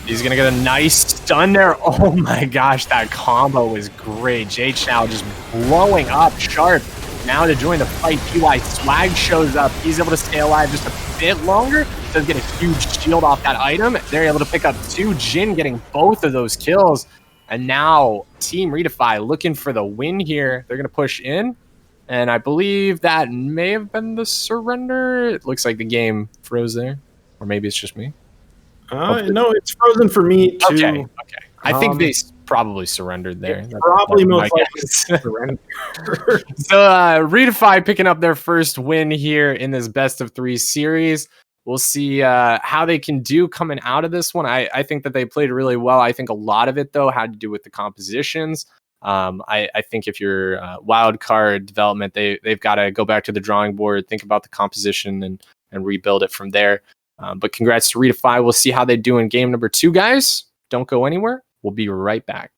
He's going to get a nice stun there. Oh my gosh, that combo was great. Jay Chou just blowing up Sharp. Now to join the fight, PY Swag shows up. He's able to stay alive just a bit longer. Does get a huge shield off that item. They're able to pick up two. Jin getting both of those kills. And now Team Redefy looking for the win here. They're going to push in. And I believe that may have been the surrender. It looks like the game froze there. Or maybe it's just me. No, it's frozen for me too. Okay. I think they probably surrendered there. Probably most likely surrendered. So Redefy picking up their first win here in this best of 3 series. We'll see how they can do coming out of this one. I think that they played really well. I think a lot of it, though, had to do with the compositions. I think if you're wild card development, they've got to go back to the drawing board, think about the composition, and rebuild it from there. But congrats to Redefy. We'll see how they do in game number 2, guys. Don't go anywhere. We'll be right back.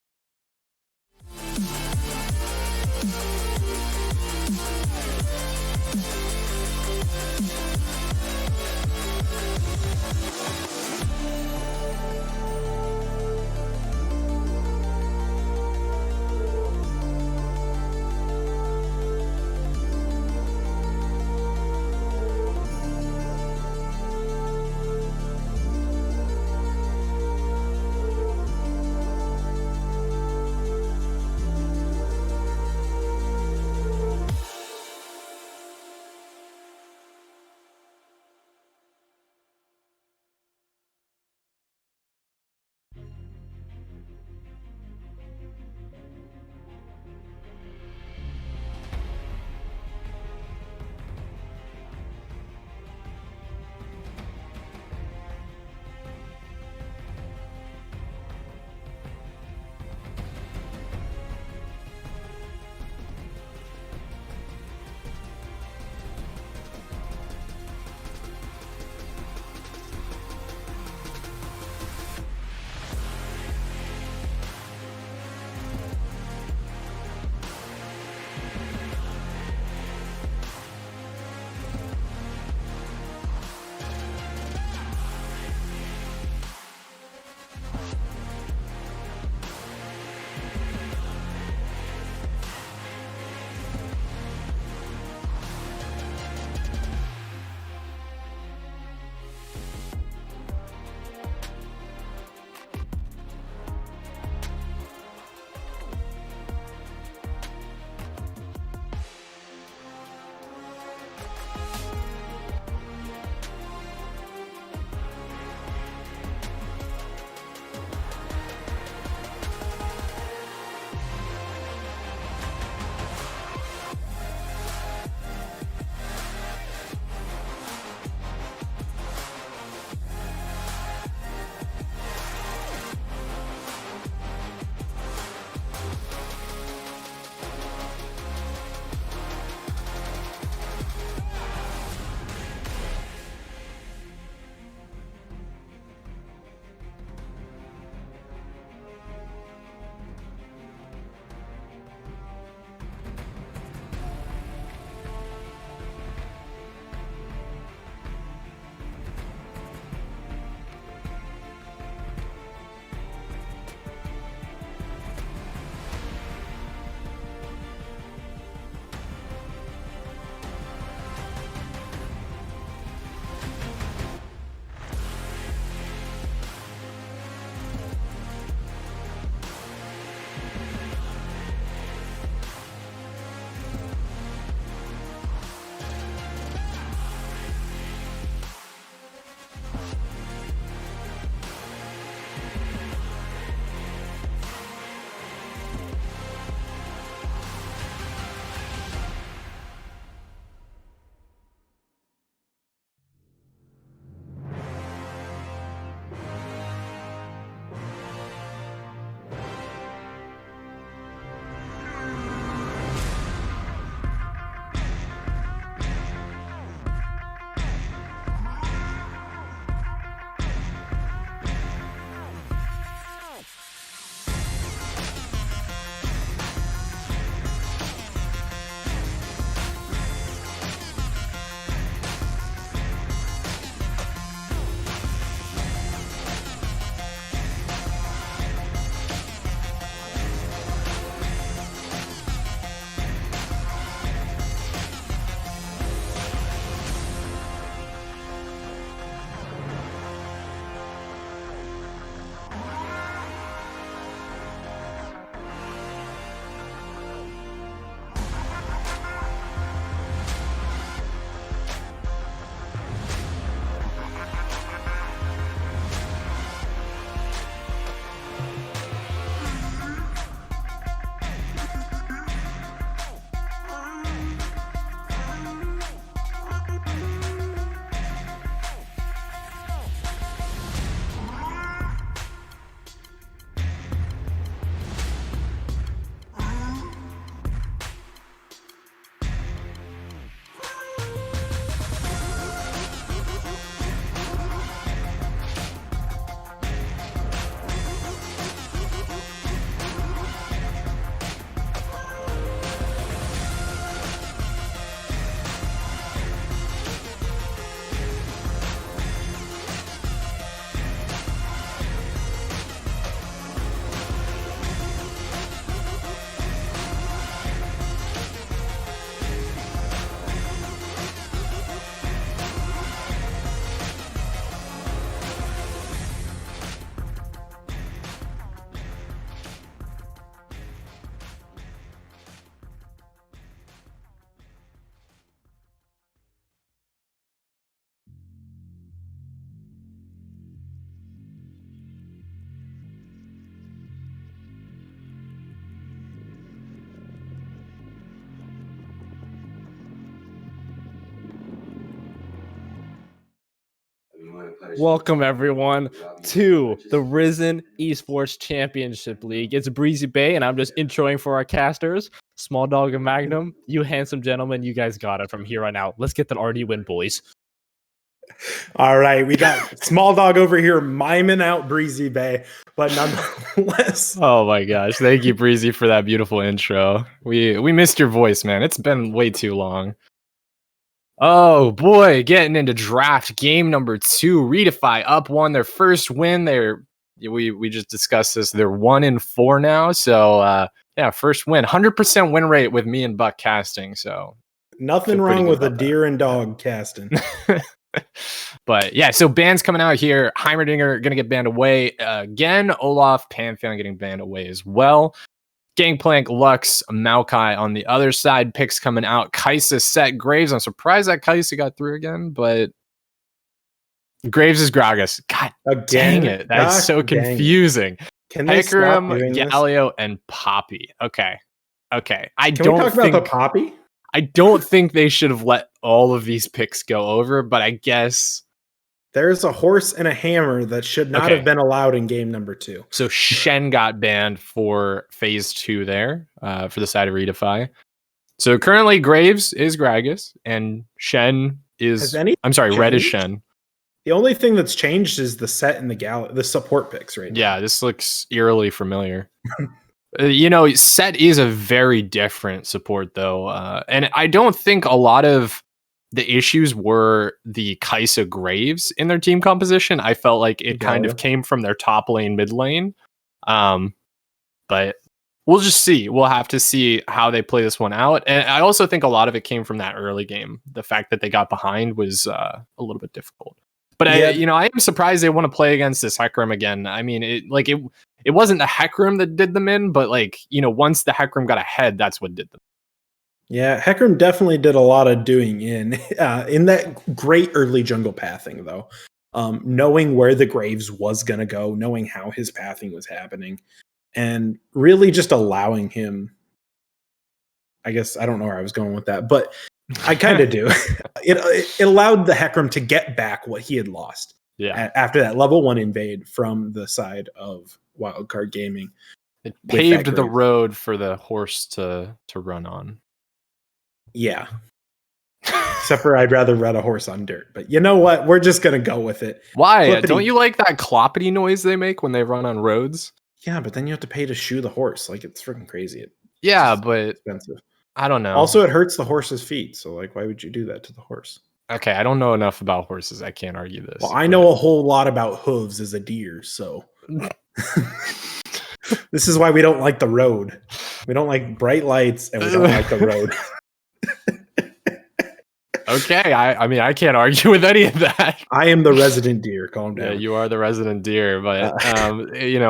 Welcome everyone to the Risen Esports Championship League. It's Breezy Bay, and I'm just introing for our casters. Small Dog and Magnum, you handsome gentlemen, you guys got it from here on out. Let's get that RD win, boys. All right, we got Small Dog over here miming out Breezy Bay, but nonetheless. Oh my gosh, thank you, Breezy, for that beautiful intro. We missed your voice, man. It's been way too long. Oh boy, getting into draft game number 2. Redefy up 1, their first win. We just discussed this. They're 1-4 now. So yeah, first win. 100% win rate with me and Buck casting. So nothing wrong with a deer and dog casting. But yeah, so bans coming out here. Heimerdinger gonna get banned away again. Olaf Pantheon getting banned away as well. Gangplank, Lux, Maokai on the other side. Picks coming out. Kaisa, Set, Graves. I'm surprised that Kaisa got through again, but Graves is Gragas. God dang it. That's so confusing. Can they stop doing this? Galio, and Poppy. Okay. Can we talk about the Poppy? I don't think they should have let all of these picks go over, but I guess there's a horse and a hammer that should not have been allowed in game number 2. So Shen got banned for phase 2 there for the side of Redefy. So currently Graves is Gragas and Shen is Red is Shen. The only thing that's changed is the Set and the support picks right now. Yeah, this looks eerily familiar. Set is a very different support though. And I don't think a lot of the issues were the Kaisa Graves in their team composition. I felt like it kind of came from their top lane, mid lane. But we'll just see. We'll have to see how they play this one out. And I also think a lot of it came from that early game. The fact that they got behind was a little bit difficult. But I am surprised they want to play against this Hecarim again. I mean, it wasn't the Hecarim that did them in, but once the Hecarim got ahead, that's what did them. Yeah, Hecarim definitely did a lot of doing in that great early jungle pathing, though. Knowing where the Graves was going to go, knowing how his pathing was happening, and really just allowing him. I guess I don't know where I was going with that, but I kind of do. It allowed the Hecarim to get back what he had lost. Yeah. After that level 1 invade from the side of Wildcard Gaming. It paved the road for the horse to run on. Yeah. Except for I'd rather ride a horse on dirt. But you know what? We're just going to go with it. Why? Clippity. Don't you like that cloppity noise they make when they run on roads? Yeah, but then you have to pay to shoe the horse. It's freaking crazy. But expensive. I don't know. Also, it hurts the horse's feet. So why would you do that to the horse? Okay, I don't know enough about horses. I can't argue this. Well, I know a whole lot about hooves as a deer, so... This is why we don't like the road. We don't like bright lights, and we don't like the road. Okay, I mean, I can't argue with any of that. I am the resident deer. Calm down. Yeah, you are the resident deer, but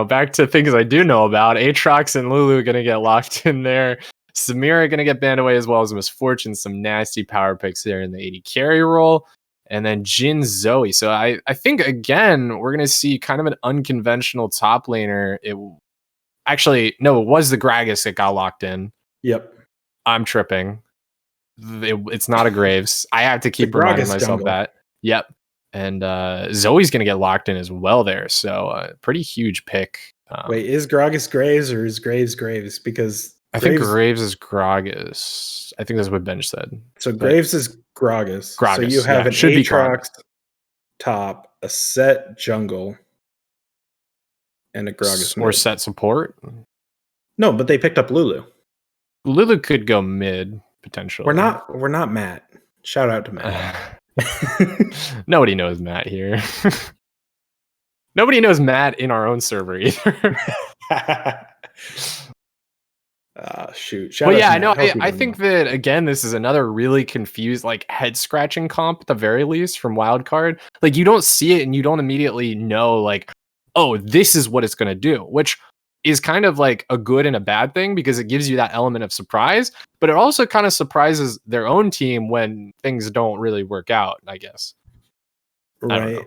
back to things I do know about. Aatrox and Lulu are going to get locked in there. Samira going to get banned away as well as Misfortune. Some nasty power picks there in the 80 carry role. And then Jin Zoe. So I think, again, we're going to see kind of an unconventional top laner. It was the Gragas that got locked in. Yep. I'm tripping. It's not a Graves. I have to keep reminding myself that. Yep. And Zoe's going to get locked in as well there. So pretty huge pick. Wait, is Gragas Graves or is Graves Graves? Because I think Graves is Gragas. I think that's what Benj said. So Graves is Gragas. So you have an Aatrox top, a Set jungle, and a Gragas or Set support. No, but they picked up Lulu. Lulu could go mid potentially. We're not Matt. Shout out to Matt. Nobody knows Matt here. Nobody knows Matt in our own server either. Shoot. But yeah, I think that again, this is another really confused, head scratching comp at the very least from Wildcard. You don't see it and you don't immediately know, oh, this is what it's going to do, which is kind of a good and a bad thing because it gives you that element of surprise, but it also kind of surprises their own team when things don't really work out, I guess. Right.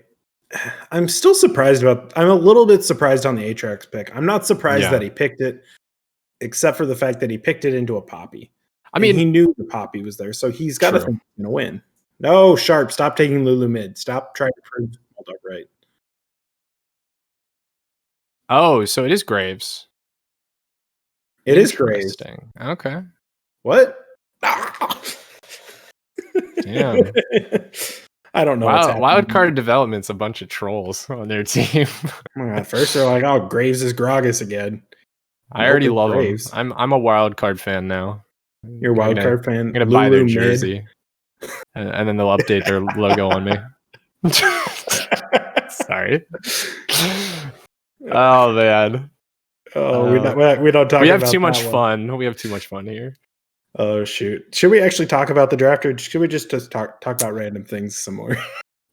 I'm still surprised I'm a little bit surprised on the Aatrox pick. I'm not surprised that he picked it, except for the fact that he picked it into a Poppy. I mean, he knew the Poppy was there, so he's got to think he's going to win. No, Sharp, stop taking Lulu mid. Stop trying to prove up right. Oh, so it is Graves. It is Graves. Interesting. Okay. What? Damn. I don't know. What's Wow, happening. Wild Card Development's a bunch of trolls on their team. At first they're like, "Oh, Graves is Gragas again." I already Nope, it's love Graves. him. I'm a Wild Card fan now. You're a Wild Card fan. I'm gonna buy their Lulu mid. jersey, and then they'll update their logo on me. Sorry. Oh man. Oh, we don't talk. We have about too much that one. fun. We have too much fun here. Oh shoot! Should we actually talk about the draft, or should we just talk about random things some more?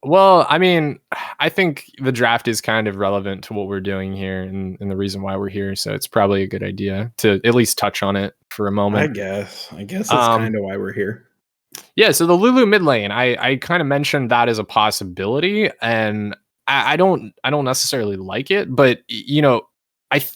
Well, I mean, I think the draft is kind of relevant to what we're doing here and the reason why we're here. So it's probably a good idea to at least touch on it for a moment. I guess that's kind of why we're here. Yeah, so the Lulu mid lane, I kind of mentioned that as a possibility, and I don't necessarily like it, but you know,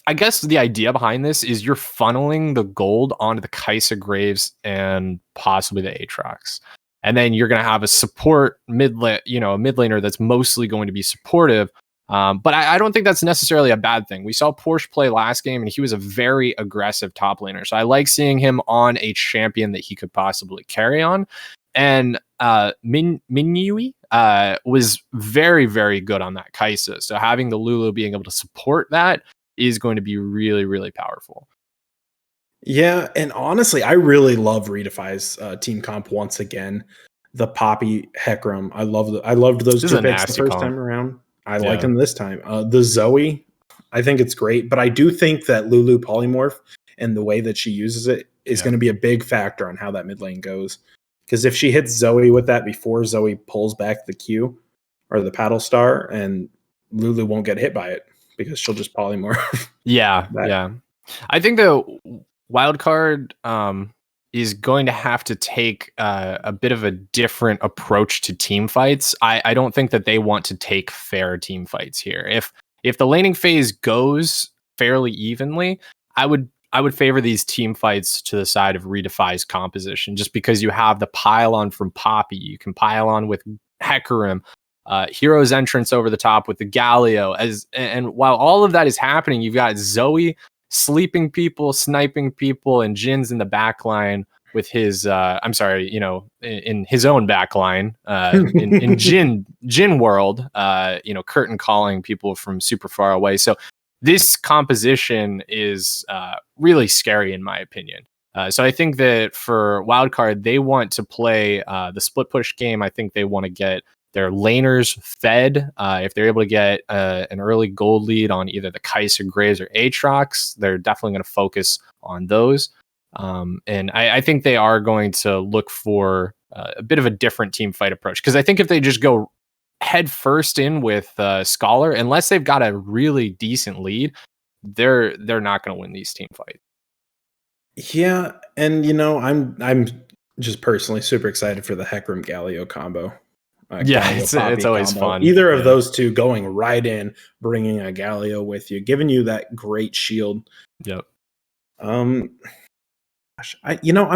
I guess the idea behind this is you're funneling the gold onto the Kai'Sa Graves and possibly the Aatrox. And then you're going to have a support a mid laner that's mostly going to be supportive. But I don't think that's necessarily a bad thing. We saw Porsche play last game, and he was a very aggressive top laner. So I like seeing him on a champion that he could possibly carry on. And Minui was very, very good on that Kai'Sa. So having the Lulu being able to support that is going to be really, really powerful. Yeah, and honestly, I really love Redefy's team comp once again. The Poppy Hecarim, I loved those two picks the first time around. I like them this time. The Zoe, I think it's great, but I do think that Lulu Polymorph and the way that she uses it is going to be a big factor on how that mid lane goes. Because if she hits Zoe with that before Zoe pulls back the Q or the paddle star, and Lulu won't get hit by it because she'll just polymorph. Yeah. I think the Wildcard is going to have to take a bit of a different approach to team fights. I don't think that they want to take fair team fights here. If the laning phase goes fairly evenly, I would favor these team fights to the side of Redefy's composition, just because you have the pile-on from Poppy. You can pile on with Hecarim, Hero's entrance over the top with the Galio. And while all of that is happening, you've got Zoe sleeping people, sniping people, and Jin's in the back line with his in his own back line in Jin world, curtain calling people from super far away. So this composition is really scary in my opinion. So I think that for Wildcard, they want to play the split push game. I think they want to get their laners fed. If they're able to get an early gold lead on either the Kai'Sa Graves or Aatrox, they're definitely going to focus on those. And I think they are going to look for a bit of a different team fight approach. Because I think if they just go head first in with Scholar, unless they've got a really decent lead, they're not going to win these team fights. Yeah, and I'm just personally super excited for the Hecarim Galio combo. It's always fun. Either of those two going right in, bringing a Galio with you, giving you that great shield. Yep. I'm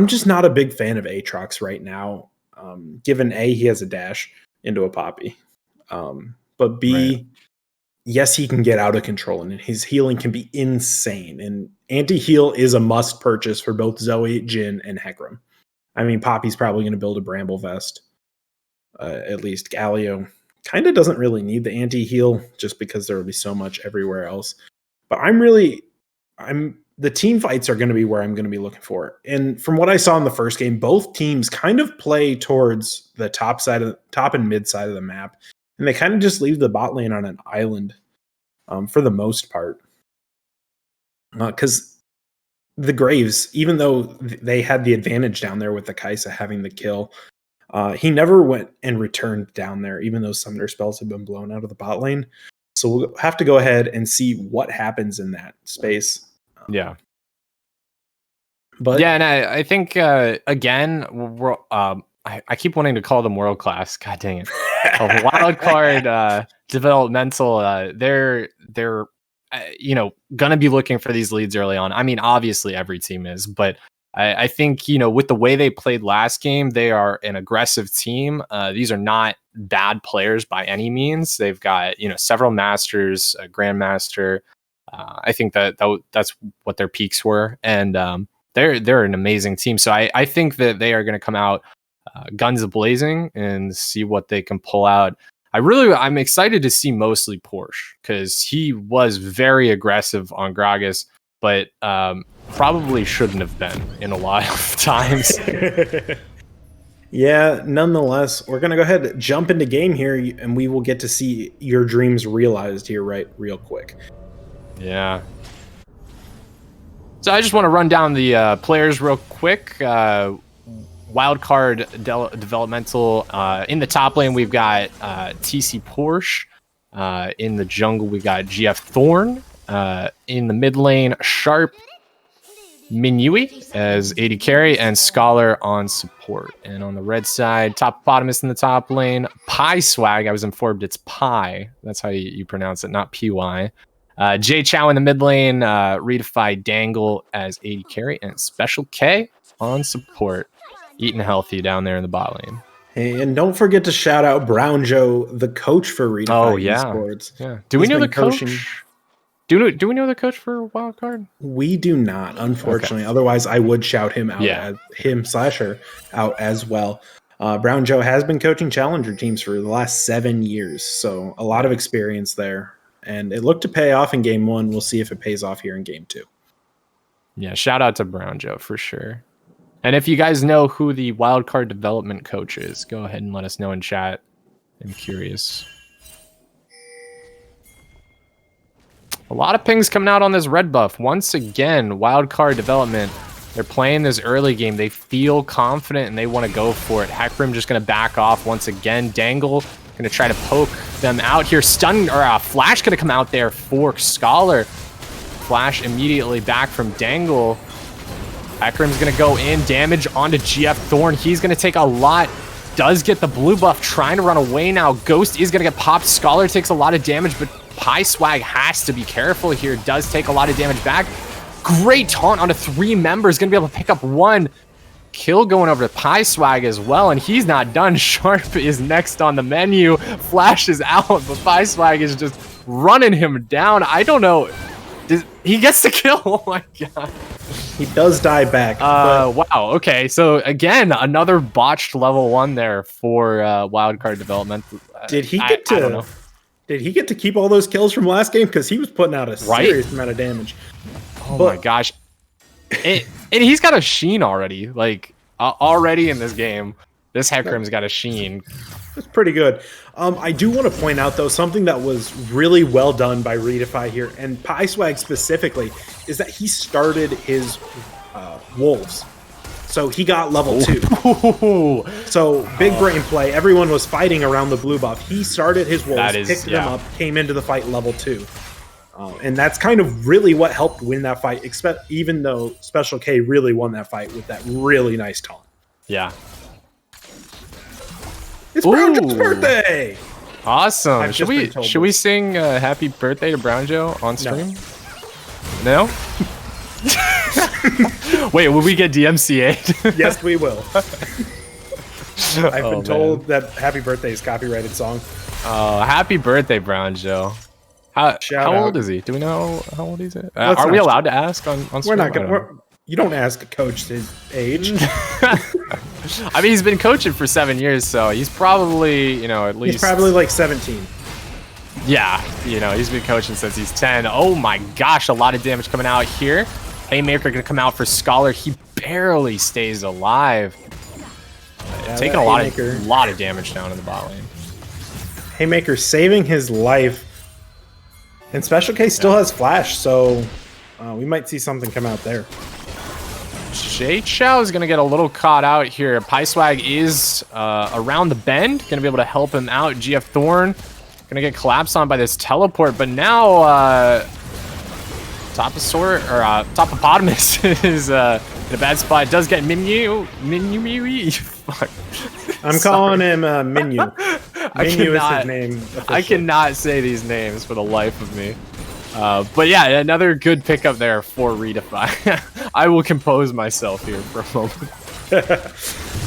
just not a big fan of Aatrox right now. Given A, he has a dash into a Poppy. But B, right. Yes, he can get out of control, and his healing can be insane. And anti-heal is a must purchase for both Zoe, Jin, and Hecarim. I mean, Poppy's probably going to build a Bramble Vest. At least Galio kind of doesn't really need the anti-heal just because there will be so much everywhere else. But the team fights are going to be where I'm going to be looking for. And from what I saw in the first game, both teams kind of play towards the top and mid side of the map. And they kind of just leave the bot lane on an island for the most part. Because the Graves, even though they had the advantage down there with the Kai'Sa having the kill, he never went and returned down there, even though Summoner spells had been blown out of the bot lane. So we'll have to go ahead and see what happens in that space. Yeah. But yeah, and I think again, I keep wanting to call them world class. God dang it! Wildcard developmental. They're gonna be looking for these leads early on. I mean, obviously every team is, but I think, with the way they played last game, they are an aggressive team. These are not bad players by any means. They've got, several masters, a grandmaster. I think that's what their peaks were. And they're an amazing team. So I think that they are going to come out guns a-blazing and see what they can pull out. I'm excited to see mostly Porsche because he was very aggressive on Gragas, but probably shouldn't have been in a lot of times. Yeah, nonetheless, we're going to go ahead and jump into game here, and we will get to see your dreams realized here real quick. Yeah. So I just want to run down the players real quick. Wildcard developmental. In the top lane, we've got TC Porsche. In the jungle, we got GF Thorn. In the mid lane, Sharp, Minui as AD carry, and Scholar on support. And on the red side, Topopotamus in the top lane, Pi Swag. I was informed it's Pi. That's how you pronounce it, not PY. Jay Chow in the mid lane, Redefy Dangle as AD carry, and Special K on support. Eating healthy down there in the bot lane. Hey, and don't forget to shout out Brown Joe, the coach for Redefy Esports. Yeah. Do we know the coach? Do we know the coach for Wildcard? We do not, unfortunately. Okay. Otherwise, I would shout him out, /her out as well. Brown Joe has been coaching challenger teams for the last 7 years, so a lot of experience there. And it looked to pay off in game 1. We'll see if it pays off here in game 2. Yeah, shout out to Brown Joe for sure. And if you guys know who the Wildcard development coach is, go ahead and let us know in chat. I'm curious. A lot of pings coming out on this red buff. Once again, Wildcard development. They're playing this early game. They feel confident and they want to go for it. Hecarim just going to back off once again. Dangle going to try to poke them out here. Flash going to come out there for Scholar. Flash immediately back from Dangle. Hecarim's going to go in. Damage onto GF Thorn. He's going to take a lot. Does get the blue buff. Trying to run away now. Ghost is going to get popped. Scholar takes a lot of damage, but Pi Swag has to be careful here. Does take a lot of damage back. Great taunt onto 3 members. Going to be able to pick up 1 kill going over to Pi Swag as well. And he's not done. Sharp is next on the menu. Flash is out, but Pi Swag is just running him down. I don't know. He gets the kill. Oh my god. He does die back. Wow. Okay. So again, another botched level 1 there for Wildcard development. Did he get to? I don't know. Did he get to keep all those kills from last game? Because he was putting out a serious amount of damage. Oh my gosh. And he's got a Sheen already. Like already in this game, this Hecarim's got a Sheen. That's pretty good. I do want to point out, though, something that was really well done by Redefy here, and Pi Swag specifically, is that he started his wolves. So he got level 2. So big brain play. Everyone was fighting around the blue buff. He started his wolves, picked them up, came into the fight level 2. And that's kind of really what helped win that fight, even though Special K really won that fight with that really nice taunt. Yeah. It's Brown Joe's birthday! Awesome. Should we sing happy birthday to Brown Joe on stream? No? Wait, will we get DMCA'd? Yes, we will. I've been told that happy birthday is copyrighted song. Oh, happy birthday, Brown Joe. How old is he? Do we know how old he's at? Are we allowed to ask on stream? We're not gonna. You don't ask a coach his age. I mean, he's been coaching for 7 years, so he's probably, at least... He's probably like 17. Yeah, he's been coaching since he's 10. Oh my gosh, a lot of damage coming out here. Haymaker going to come out for Scholar. He barely stays alive. Taking a lot of damage down in the bot lane. Haymaker saving his life. And Special K still has Flash, so we might see something come out there. Jay Chow is going to get a little caught out here. Pi Swag is around the bend. Going to be able to help him out. GF Thorn going to get collapsed on by this teleport. But now Topopotamus is in a bad spot. Does get Minyu. Fuck. I'm calling him Minyu. Minyu is his name. I cannot say these names for the life of me. But yeah, another good pickup there for Redefy. I will compose myself here for a moment.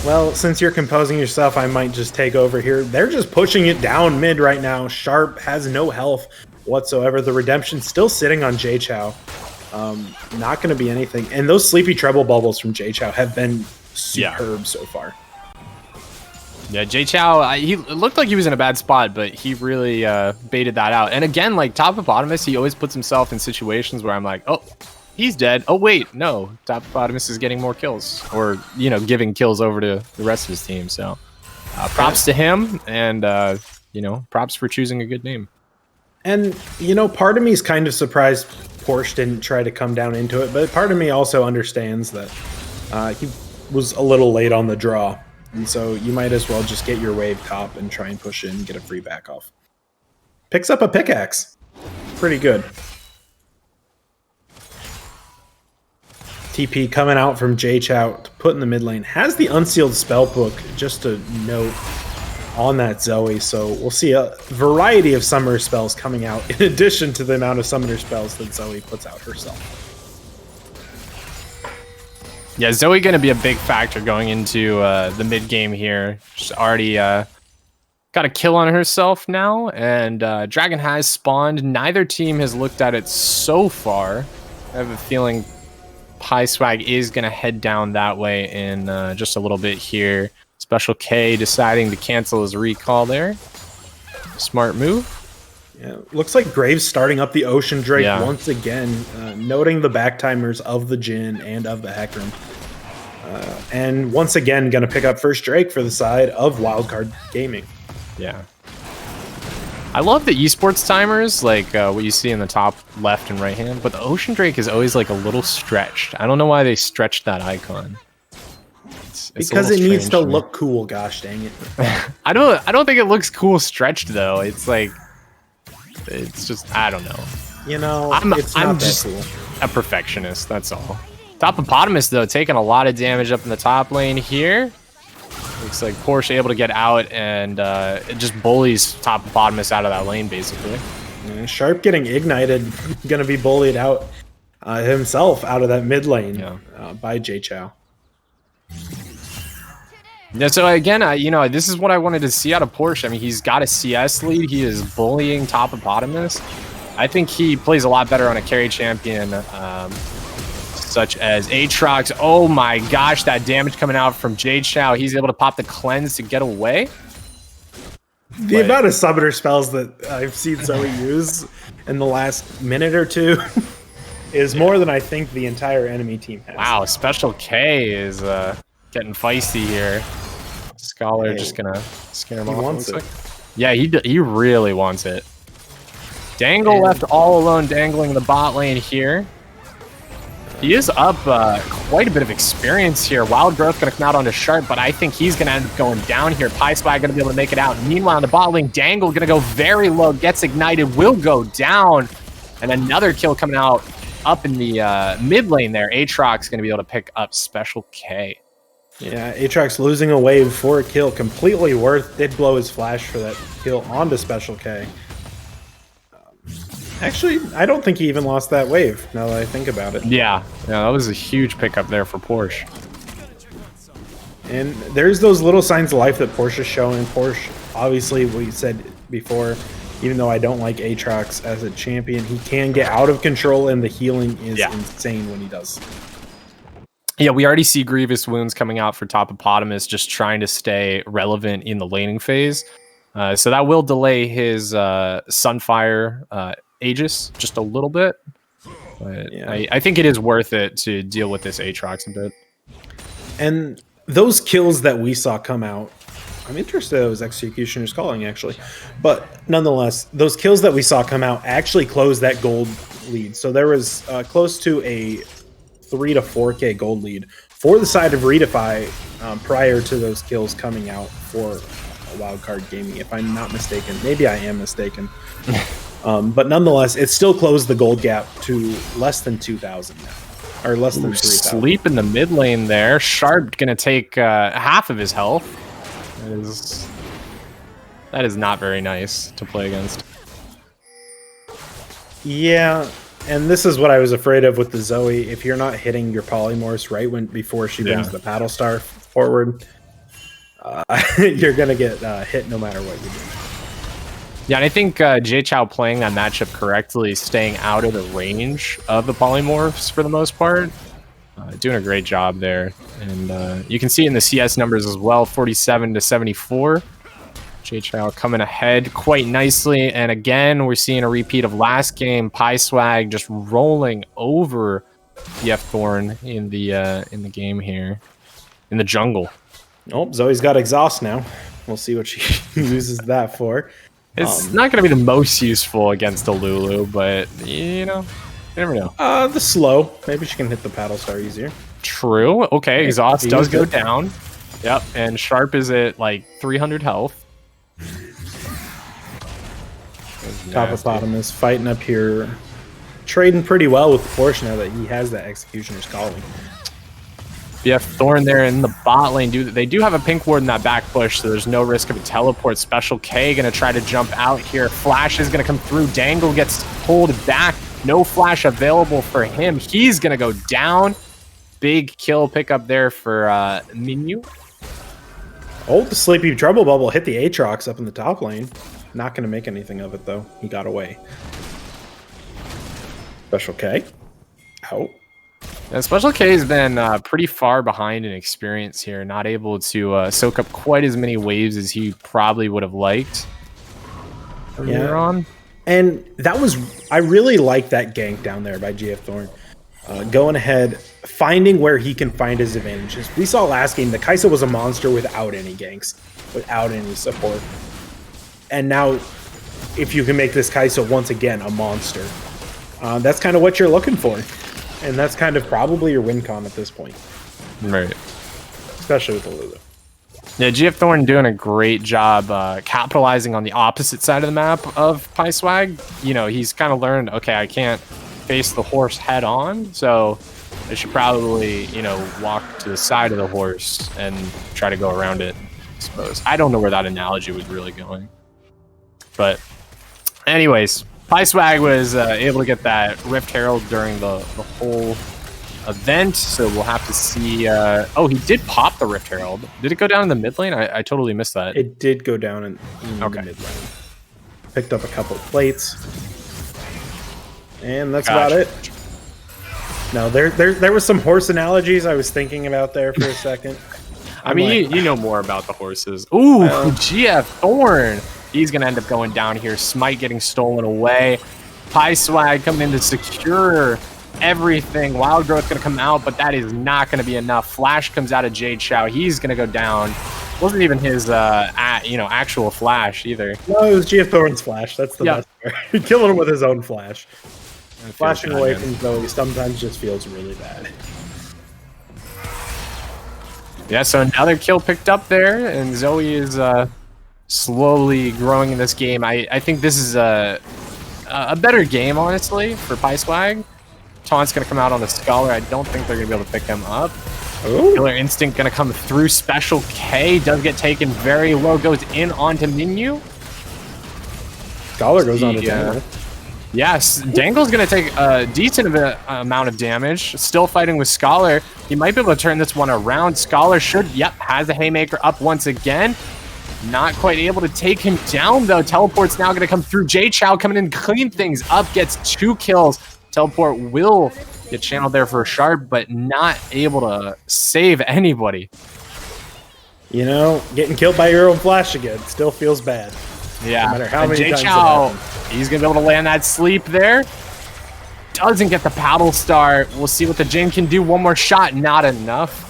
Well, since you're composing yourself, I might just take over here. They're just pushing it down mid right now. Sharp has no health whatsoever. The redemption's still sitting on Jay Chow. Not going to be anything. And those sleepy treble bubbles from Jay Chow have been superb so far. Yeah, Jay Chow, it looked like he was in a bad spot, but he really baited that out. And again, like top hippopotamus, he always puts himself in situations where I'm like, oh, he's dead. Oh, wait, no. Top hippopotamus is getting more kills or, you know, giving kills over to the rest of his team. So props to him and, you know, props for choosing a good name. And, you know, part of me is kind of surprised Porsche didn't try to come down into it, but part of me also understands that he was a little late on the draw. And so you might as well just get your wave top and try and push in and get a free back off. Picks up a pickaxe. Pretty good. TP coming out from Jay Chow to put in the mid lane. Has the unsealed spell book, just a note on that Zoe. So we'll see a variety of summoner spells coming out in addition to the amount of summoner spells that Zoe puts out herself. Yeah, Zoe going to be a big factor going into the mid game here. She's already got a kill on herself now, and Dragon has spawned. Neither team has looked at it so far. I have a feeling Pie Swag is going to head down that way in just a little bit here. Special K deciding to cancel his recall there. Smart move. Yeah, looks like Graves starting up the Ocean Drake once again, noting the backtimers of the Jhin and of the Hecarim. And once again, going to pick up first Drake for the side of Wildcard Gaming. Yeah. I love the esports timers, like what you see in the top left and right hand, but the Ocean Drake is always like a little stretched. I don't know why they stretched that icon. It's because it needs to look cool, gosh dang it. I don't think it looks cool stretched though. It's like it's just, I don't know. You know, I'm just cool. A perfectionist, that's all. Top hippopotamus though, taking a lot of damage up in the top lane here. Looks like Porsche able to get out and it just bullies top hippopotamus out of that lane basically. Yeah, Sharp getting ignited, gonna be bullied out himself out of that mid lane by Jay Chow. Yeah, so again, you know, this is what I wanted to see out of Porsche. I mean, he's got a CS lead. He is bullying top hippopotamus. I think he plays a lot better on a carry champion, such as Aatrox. Oh my gosh, that damage coming out from Jay Chow. He's able to pop the cleanse to get away. The amount of summoner spells that I've seen Zoe use in the last minute or two is more than I think the entire enemy team has. Wow, Special K is getting feisty here. Scholar just gonna scare him off. Wants it. Yeah, he really wants it. Dangle left all alone, dangling the bot lane here. He is up quite a bit of experience here. Wild Growth going to come out onto Sharp, but I think he's going to end up going down here. Pie Swag going to be able to make it out. Meanwhile, in the bot lane, Dangle going to go very low, gets ignited, will go down. And another kill coming out up in the mid lane there. Aatrox going to be able to pick up Special K. Yeah, Aatrox losing a wave for a kill. Completely worth. Did blow his flash for that kill onto Special K. Actually, I don't think he even lost that wave, now that I think about it. Yeah, that was a huge pickup there for Porsche. And there's those little signs of life that Porsche is showing. Porsche, obviously, we said before, even though I don't like Aatrox as a champion, he can get out of control, and the healing is insane when he does. Yeah, we already see Grievous Wounds coming out for top hippopotamus, just trying to stay relevant in the laning phase. So that will delay his Sunfire Aegis just a little bit. But I think it is worth it to deal with this Aatrox a bit. And those kills that we saw come out, I'm interested in those Executioner's Calling, actually. But nonetheless, those kills that we saw come out actually closed that gold lead. So there was close to a 3 to 4K gold lead for the side of Redefy prior to those kills coming out for Wildcard Gaming, if I'm not mistaken. Maybe I am mistaken. But nonetheless, it still closed the gold gap to less than 2,000 now. Or less than 3,000. Sleep in the mid lane there. Sharp going to take half of his health. That is not very nice to play against. Yeah, And this is what I was afraid of with the Zoe. If you're not hitting your polymorphs right before she brings the Battle Star forward, you're gonna get hit no matter what you do. Yeah, and I think Jay Chow playing that matchup correctly, staying out of the range of the polymorphs for the most part, doing a great job there. And you can see in the CS numbers as well, 47 to 74. Jay Chow coming ahead quite nicely. And again, we're seeing a repeat of last game. PieSwag just rolling over DF Thorn in the game here, in the jungle. Oh, Zoe's got exhaust now. We'll see what she uses that for. It's not going to be the most useful against a Lulu, but, you know, you never know. The slow. Maybe she can hit the Battle Star easier. True. Okay, exhaust does go it. down. Yep, and Sharp is at like 300 health. Top of bottom is fighting up here. Trading pretty well with the Porsche now that he has that Executioner's Calling. Yeah, Thorn there in the bot lane. They do have a pink ward in that back push, so there's no risk of a teleport. Special K gonna try to jump out here. Flash is gonna come through. Dangle gets pulled back. No flash available for him. He's gonna go down. Big kill pickup there for Minyu. Oh, the Sleepy Trouble Bubble hit the Aatrox up in the top lane. Not gonna make anything of it though. He got away. Special K. Out. Yeah, Special K has been pretty far behind in experience here, not able to soak up quite as many waves as he probably would have liked earlier on. And that was, I really like that gank down there by GF Thorn. Going ahead, finding where he can find his advantages. We saw last game that Kai'Sa was a monster without any ganks, without any support. And now, if you can make this Kai'Sa once again a monster, that's kind of what you're looking for. And that's kind of probably your win con at this point. Right. Especially with the Lulu. Yeah, GF Thorn doing a great job capitalizing on the opposite side of the map of PieSwag. You know, he's kind of learned, okay, I can't face the horse head on, so I should probably, you know, walk to the side of the horse and try to go around it, I suppose. I don't know where that analogy was really going. But anyways, PieSwag was able to get that Rift Herald during the whole event, so we'll have to see. Oh, he did pop the Rift Herald. Did it go down in the mid lane? I totally missed that. It did go down in the mid lane. Picked up a couple of plates. And that's about it. No, there was some horse analogies I was thinking about there for a second. I mean, you know more about the horses. Ooh, GF Thorn. He's going to end up going down here. Smite getting stolen away. PieSwag coming in to secure everything. Wild Growth going to come out, but that is not going to be enough. Flash comes out of Jade Chow. He's going to go down. Wasn't even his actual flash either. No, it was GF Thorn's flash. That's the best part. Killing him with his own flash. Flashing away from Zoe sometimes just feels really bad. Yeah, so another kill picked up there, and Zoe is slowly growing in this game. I think this is a better game, honestly, for PieSwag. Taunt's going to come out on the Scholar. I don't think they're going to be able to pick him up. Ooh. Killer Instinct going to come through. Special K does get taken very low. Goes in onto Minyu. Scholar goes on to Dangle. Yes, Dangle's going to take a decent amount of damage. Still fighting with Scholar. He might be able to turn this one around. Scholar should, has the Haymaker up once again. Not quite able to take him down, though. Teleport's now going to come through. Jay Chow coming in, clean things up, gets 2 kills. Teleport will get channeled there for a Sharp, but not able to save anybody. You know, getting killed by your own flash again still feels bad. Yeah, no matter how many Jay times Chow, he's going to be able to land that sleep there. Doesn't get the Paddle Star. We'll see what the Jin can do. One more shot, not enough.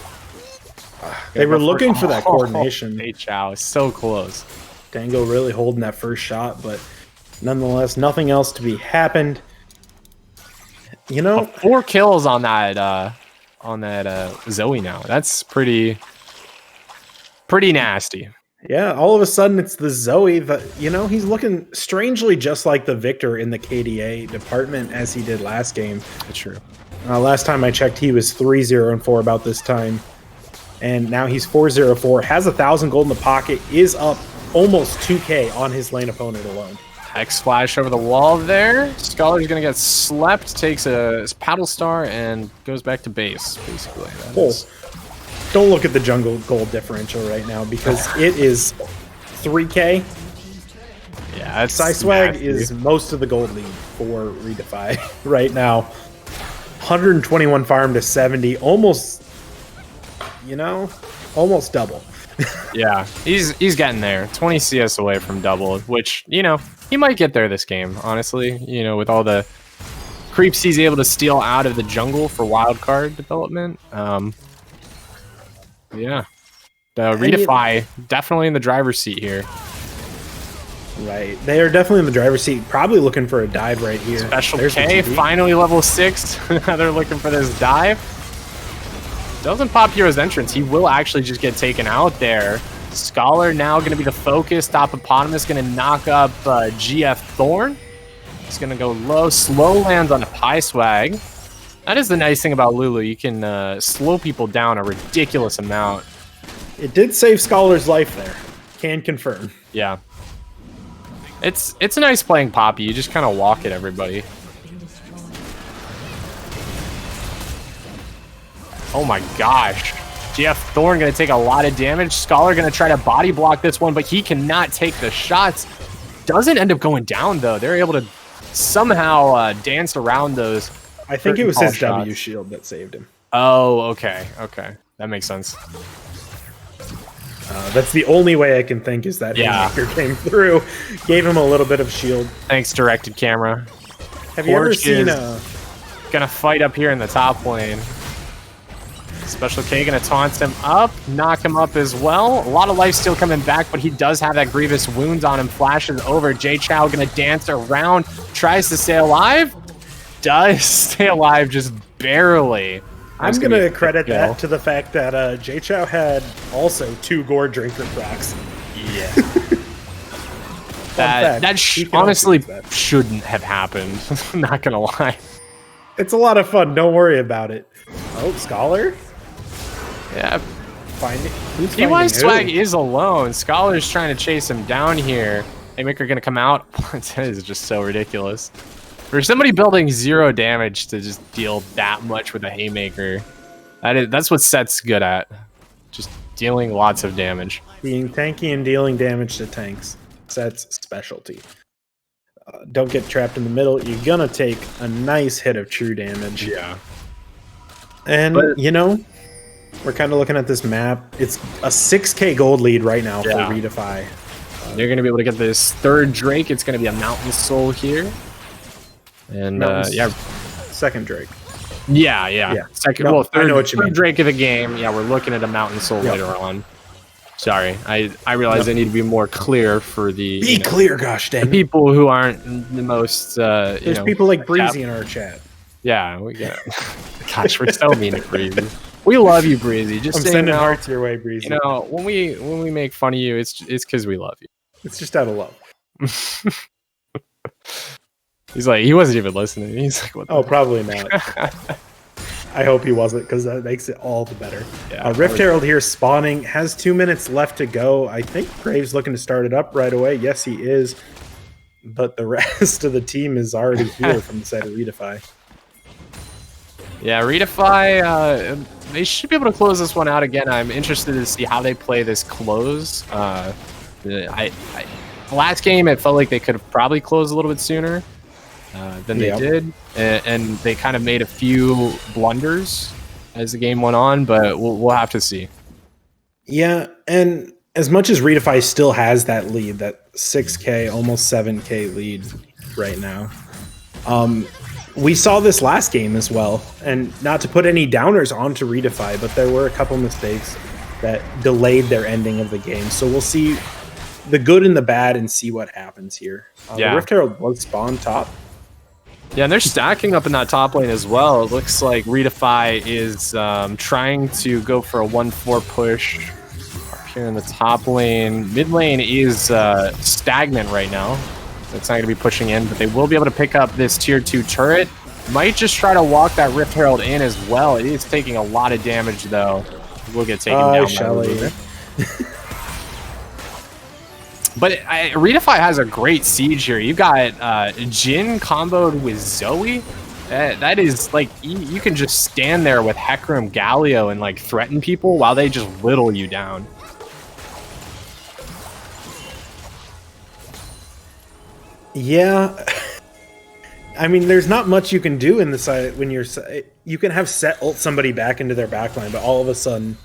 They were looking for that coordination. Jay Chow is so close. Dango really holding that first shot, but nonetheless, nothing else to be happened. You know, 4 kills on that Zoe now. That's pretty nasty. Yeah, all of a sudden it's the Zoe that, you know, he's looking strangely just like the Victor in the KDA department as he did last game. That's true. Last time I checked, he was 3-0-4 about this time. And now he's 4-0-4, has 1,000 gold in the pocket, is up almost 2k on his lane opponent alone. Hex Flash over the wall there. Scholar's gonna get slept, takes a Paddle Star, and goes back to base, basically. That Oh, is- don't look at the jungle gold differential right now because it is 3K. yeah, it's Psyswag nasty. is most of the gold lead for Redefy right now. 121 farm to 70, almost, almost double. Yeah, he's getting there. 20 CS away from double, which, he might get there this game, honestly. With all the creeps he's able to steal out of the jungle for wildcard development. Yeah. The Redefy definitely in the driver's seat here. Right. They are definitely in the driver's seat, probably looking for a dive right here. Special There's the K, TD. finally level 6. Now they're looking for this dive. Doesn't pop Hero's Entrance. He will actually just get taken out there. Scholar now going to be the focus. Topopotamus going to knock up GF Thorn. He's going to go low. Slow lands on a Pie Swag. That is the nice thing about Lulu. You can slow people down a ridiculous amount. It did save Scholar's life there. Can confirm. Yeah. It's a nice playing Poppy. You just kind of walk at everybody. Oh my gosh. GF Thorn going to take a lot of damage. Scholar going to try to body block this one, but he cannot take the shots. Doesn't end up going down, though. They're able to somehow dance around those. I think it was curtain his call W shots. shield that saved him. Oh, okay. Okay. That makes sense. That's the only way I can think is that Yeah. Haymaker came through, gave him a little bit of shield. Thanks, directed camera. Have you ever Forge seen is- Gonna fight up here in the top lane. Special K gonna taunt him up, knock him up as well. A lot of life still coming back, but he does have that grievous wounds on him. Flashes over. Jay Chow gonna dance around, tries to stay alive. Does stay alive just barely. I'm That's going to be a credit kill. that to the fact that Jay Chow had also 2 Gore Drinker procs. Yeah. fact, that he can also honestly use that. shouldn't have happened. Not gonna lie. It's a lot of fun. Don't worry about it. Oh, Scholar? Yeah. Finding who's DY finding Swag who? is alone. Scholar's trying to chase him down here. Haymaker gonna come out. That is just so ridiculous. For somebody building 0 damage to just deal that much with a Haymaker, that's what Set's good at. Just dealing lots of damage. Being tanky and dealing damage to tanks. That's specialty. Don't get trapped in the middle. You're gonna take a nice hit of true damage. Yeah. And, But- we're kind of looking at this map. It's a 6K gold lead right now Yeah. for Redefy. They're gonna be able to get this 3rd Drake. It's gonna be a Mountain Soul here. And Mountain yeah. Second Drake. Yeah. Yeah. Second, No, well, I third, know what you third mean. Drake of the game. Yeah, we're looking at a Mountain Soul Yep. later on. Sorry, I realize I need to be more clear for the Be clear, gosh dang. people who aren't the most. There's people like Breezy in our chat. Yeah, we get. Gosh, we're so mean to Breezy. We love you, Breezy. Just I'm saying, sending now, hearts your way, Breezy. when we make fun of you, it's because we love you. It's just out of love. He's like, he wasn't even listening. He's like, what? The Oh, probably not. I hope he wasn't, because that makes it all the better. Yeah, Rift Herald here spawning, has 2 minutes left to go. I think Graves looking to start it up right away. Yes, he is. But the rest of the team is already here from the side of Redefy. Yeah, Redefy, they should be able to close this one out again. I'm interested to see how they play this close. Last game, it felt like they could have probably closed a little bit sooner than they Yep. did. And they kind of made a few blunders as the game went on, but we'll have to see. Yeah, and as much as Redefy still has that lead, that 6K, almost 7K lead right now, we saw this last game as well. And not to put any downers onto Redefy, but there were a couple mistakes that delayed their ending of the game. So we'll see the good and the bad and see what happens here. Yeah. The Rift Herald was spawned top. Yeah, and they're stacking up in that top lane as well. It looks like Redefy is trying to go for a 1-4 push up here in the top lane. Mid lane is stagnant right now. So it's not going to be pushing in, but they will be able to pick up this tier 2 turret. Might just try to walk that Rift Herald in as well. It is taking a lot of damage, though. We'll get taken down by a little Shelly. bit. But Redefy has a great siege here. You got Jhin comboed with Zoe. That is like you can just stand there with Hecarim, Galio, and like threaten people while they just whittle you down. Yeah. I mean, there's not much you can do in the side when you can have Set ult somebody back into their backline, but all of a sudden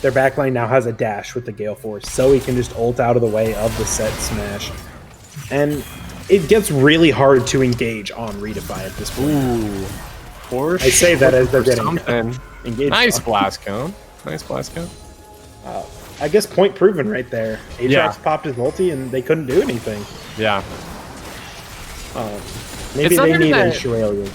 their backline now has a dash with the Gale Force. Zoe can just ult out of the way of the Set smash. And it gets really hard to engage on Redefy at this point. Ooh. For I say that as they're getting something. engaged. Nice blast cone. Nice blast cone. I guess point proven right there. Aatrox Yeah. popped his multi and they couldn't do anything. Yeah. Maybe It's not they even need that- Shurelya.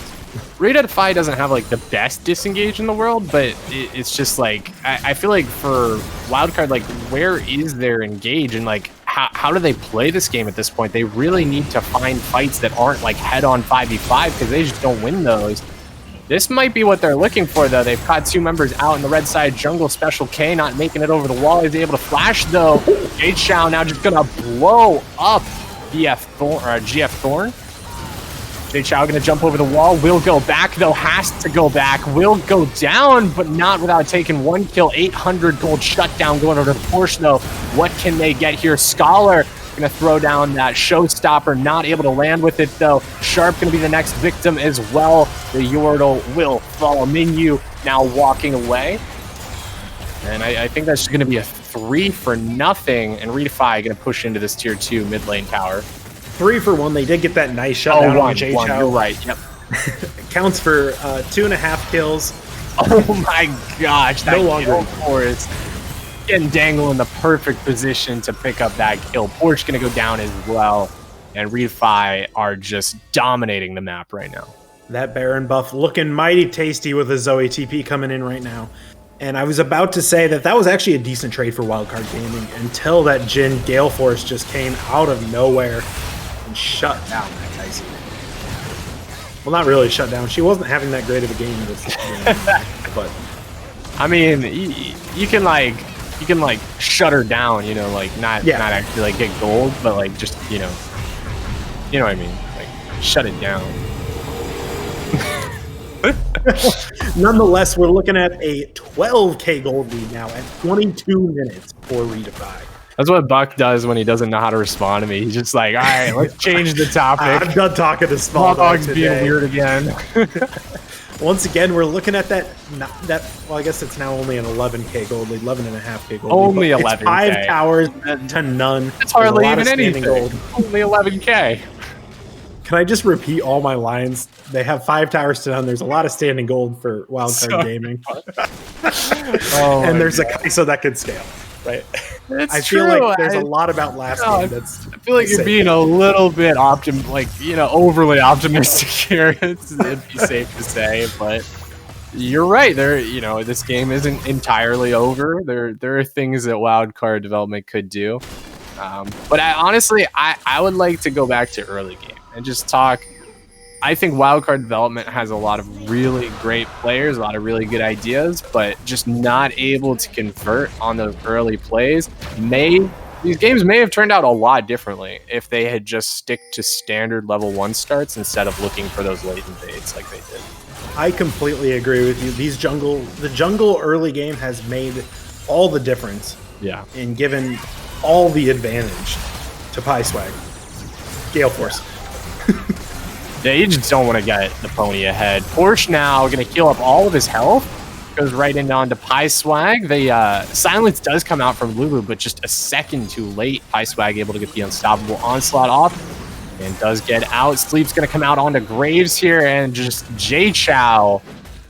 Redefy doesn't have like the best disengage in the world, but it's just like I feel like for Wildcard, like where is their engage and like how do they play this game at this point? They really need to find fights that aren't like head-on 5v5 because they just don't win those. This might be what they're looking for though. They've got 2 members out in the red side jungle. Special K not making it over the wall. He's able to flash though. Jade Shao now just gonna blow up GF Thorn. Jade Shao gonna jump over the wall, will go back though, has to go back, will go down, but not without taking 1 kill, 800 gold shutdown going over to Porsche though. What can they get here? Scholar gonna throw down that showstopper, not able to land with it though. Sharp gonna be the next victim as well. The Yordle will follow. Minyu now walking away. And I think that's gonna be a 3-0, and Redefy gonna push into this tier 2 mid lane tower. 3-for-1. They did get that nice shutdown on Jade one, Shao. you're right, yep. Counts for 2.5 kills. Oh my gosh, that No longer. Gale Force getting Dangle in the perfect position to pick up that kill. Porsche gonna go down as well, and Redefy are just dominating the map right now. That Baron buff looking mighty tasty with a Zoe TP coming in right now. And I was about to say that was actually a decent trade for Wildcard Gaming until that Jhin Gale Force just came out of nowhere and shut down that Tyson. Well, not really shut down. She wasn't having that great of a game this game, but I mean, you can like shut her down, you know, like not actually like get gold, but like just you know what I mean, like shut it down. nonetheless, we're looking at a 12k gold lead now at 22 minutes for Redefy. That's what Buck does when he doesn't know how to respond to me. He's just like, all right, let's change the topic. I'm done talking to Small Small Dog Dog's today. being weird again. Once again, we're looking at that. Well, I guess it's now only an 11k gold lead, 11.5k gold. Only lead, but 11K. it's 5 towers to none. It's hardly There's a lot even of standing anything. Only 11K. Can I just repeat all my lines? They have 5 towers to none. There's a lot of standing gold for Wildcard Sorry. Gaming, Oh and my there's God. a Kai'Sa that could scale. Right? It's I feel true. like there's a lot about last No, game that's. I feel like you're safe. being a little bit overly optimistic here. It'd be safe to say, but you're right. This game isn't entirely over. There are things that Wildcard development could do, but I would like to go back to early game and just talk. I think Wildcard development has a lot of really great players, a lot of really good ideas, but just not able to convert on those early plays. These games may have turned out a lot differently if they had just stick to standard level 1 starts instead of looking for those late invades like they did. I completely agree with you. The jungle early game has made all the difference Yeah. and given all the advantage to Pie Swag. Gale Force. Yeah, you just don't want to get the pony ahead. Porsche now going to heal up all of his health. Goes right into onto Pie Swag. The silence does come out from Lulu, but just a second too late. Pie Swag able to get the unstoppable onslaught off. And does get out. Sleep's going to come out onto Graves here. And just Jade Shao,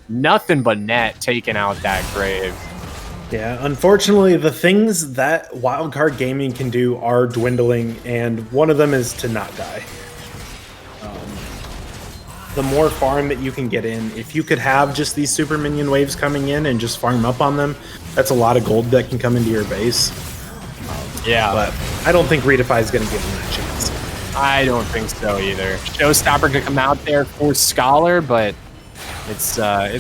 nothing but net taking out that Grave. Yeah, unfortunately, the things that Wildcard Gaming can do are dwindling, and one of them is to not die. The more farm that you can get in, if you could have just these super minion waves coming in and just farm up on them, that's a lot of gold that can come into your base. Yeah. But I don't think Redefy is going to give them that chance. I don't think so either. Showstopper could come out there for Scholar, but it's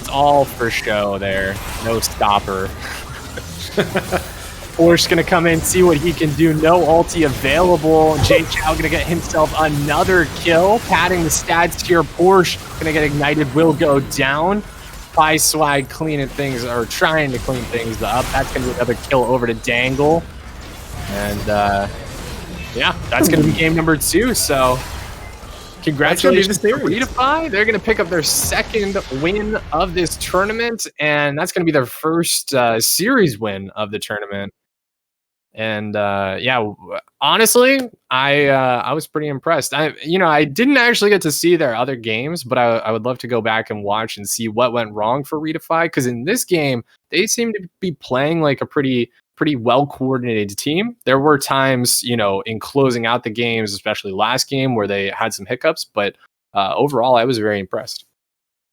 all for show there. No stopper. Porsche gonna come in, see what he can do. No ulti available. Jay Chow gonna get himself another kill, padding the stats here. Porsche gonna get ignited, will go down. Pie Swag cleaning things, or trying to clean things up. That's gonna be another kill over to Dangle. And yeah, that's gonna be game number 2. So congratulations to Redefy. They're gonna pick up their second win of this tournament, and that's gonna be their first series win of the tournament. And yeah, honestly, I was pretty impressed. I didn't actually get to see their other games, but I would love to go back and watch and see what went wrong for Redefy, because in this game they seem to be playing like a pretty well coordinated team. There were times, in closing out the games, especially last game, where they had some hiccups, but overall I was very impressed.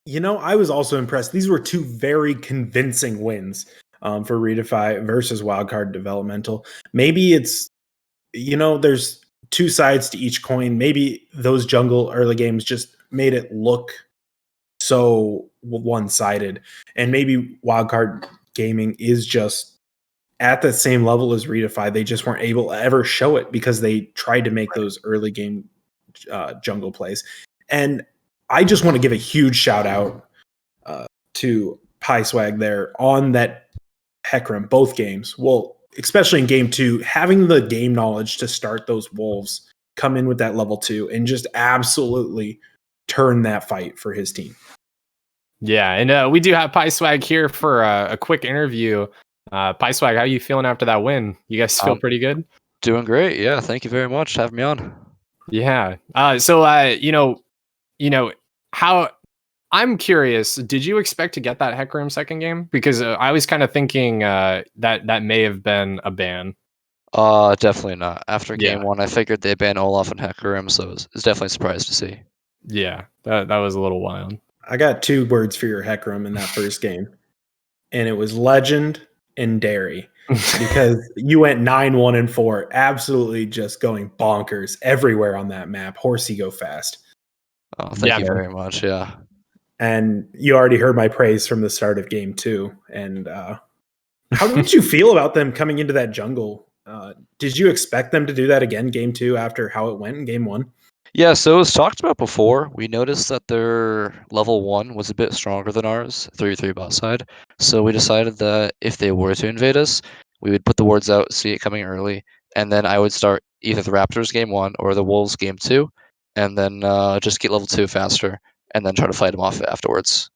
I was also impressed. These were 2 very convincing wins. For Redefy versus Wildcard Developmental. Maybe it's, there's 2 sides to each coin. Maybe those jungle early games just made it look so one-sided. And maybe Wildcard Gaming is just at the same level as Redefy. They just weren't able to ever show it because they tried to make those early game jungle plays. And I just want to give a huge shout out to Pie Swag there on that Hecarim, both games. Well, especially in game 2, having the game knowledge to start those wolves, come in with that level 2, and just absolutely turn that fight for his team. Yeah, and we do have Pie Swag here for a quick interview. Pie Swag, how are you feeling after that win? You guys feel pretty good? Doing great. Yeah, thank you very much for having me on. Yeah. So how. I'm curious, did you expect to get that Hecarim second game? Because I was kind of thinking that may have been a ban. Definitely not. After game 1, I figured they banned Olaf and Hecarim, so it's definitely surprised to see. Yeah, that was a little wild. I got 2 words for your Hecarim in that first game, and it was legend and dairy. Because you went 9-1-4, absolutely just going bonkers everywhere on that map. Horsey go fast. Oh, thank you very much. Yeah. And you already heard my praise from the start of game 2. And how did you feel about them coming into that jungle? Did you expect them to do that again game 2 after how it went in game 1? Yeah, so it was talked about before. We noticed that their level 1 was a bit stronger than ours, 3-3 bot side. So we decided that if they were to invade us, we would put the wards out, see it coming early, and then I would start either the Raptors game 1 or the Wolves game 2, and then just get level 2 faster, and then try to fight them off afterwards.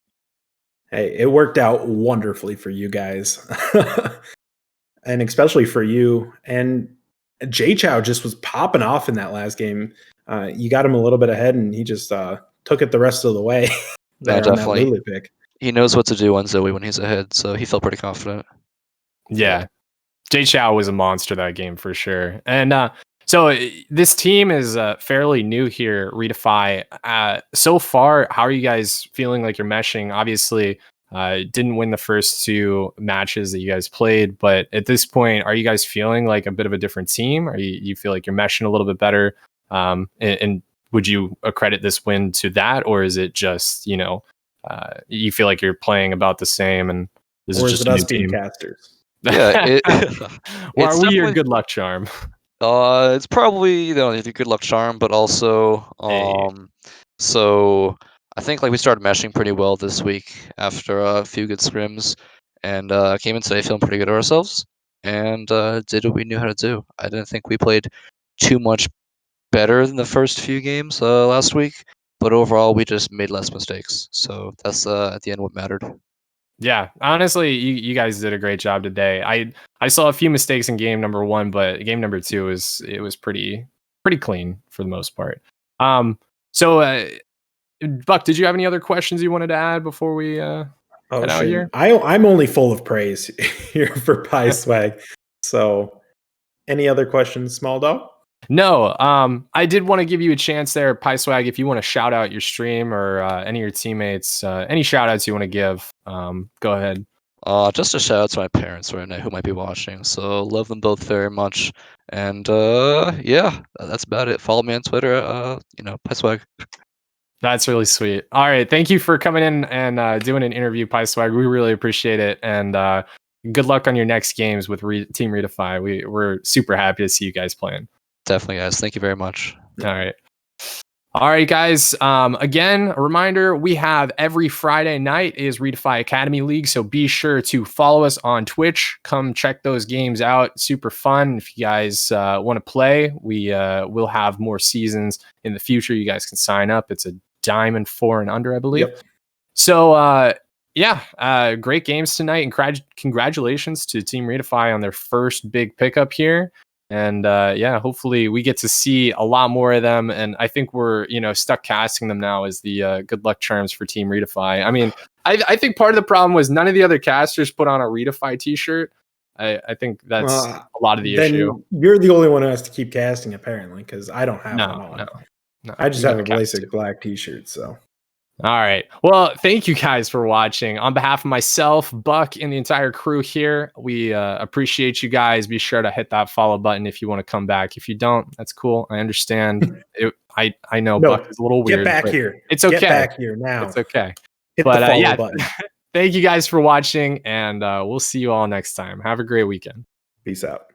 Hey, it worked out wonderfully for you guys. And especially for you. And Jay Chow just was popping off in that last game. You got him a little bit ahead, and he just took it the rest of the way. Yeah, definitely. Lulu pick. He knows what to do on Zoe when he's ahead, so he felt pretty confident. Yeah. Jay Chow was a monster that game for sure. And so this team is fairly new here, Redefy. So far, how are you guys feeling like you're meshing? Obviously, didn't win the first 2 matches that you guys played, but at this point, are you guys feeling like a bit of a different team? Or you feel like you're meshing a little bit better? And would you accredit this win to that, or is it just you feel like you're playing about the same and this is just a new team? Casters? Yeah, or are we your good luck charm? It's probably the good luck charm, but also so I think we started meshing pretty well this week after a few good scrims, and came in today feeling pretty good at ourselves, and did what we knew how to do. I didn't think we played too much better than the first few games last week, but overall we just made less mistakes. So that's at the end what mattered. Yeah, honestly, you guys did a great job today. I saw a few mistakes in game number 1, but game number 2 was pretty clean for the most part. So Buck, did you have any other questions you wanted to add before we head out here? I'm only full of praise here for Pie Swag. So, any other questions, Small Dog? No, I did want to give you a chance there, Pie Swag, if you want to shout out your stream or any of your teammates, any shout outs you want to give, go ahead. Just a shout out to my parents right now who might be watching. So love them both very much. And yeah, that's about it. Follow me on Twitter, Pie Swag. That's really sweet. All right, thank you for coming in and doing an interview, Pie Swag. We really appreciate it. And good luck on your next games with Team Redefy. We're super happy to see you guys playing. Definitely, guys. Thank you very much. All right, guys. Again, a reminder, we have every Friday night is Redefy Academy League. So be sure to follow us on Twitch. Come check those games out. Super fun. If you guys want to play, we'll have more seasons in the future. You guys can sign up. It's a Diamond 4 and under, I believe. Yep. So, great games tonight. And congratulations to Team Redefy on their first big pickup here. And hopefully we get to see a lot more of them. And I think we're, stuck casting them now as the good luck charms for Team Redefy. I mean, I think part of the problem was none of the other casters put on a Redefy t-shirt. I think that's a lot of the issue. You're the only one who has to keep casting, apparently, because I don't have one on. No, I just have a basic black t-shirt, so. All right. Well, thank you guys for watching. On behalf of myself, Buck, and the entire crew here, we appreciate you guys. Be sure to hit that follow button if you want to come back. If you don't, that's cool. I understand. I know Buck is a little weird. Get back here. It's okay. Get back here now. It's okay. Hit the follow button. Thank you guys for watching, and we'll see you all next time. Have a great weekend. Peace out.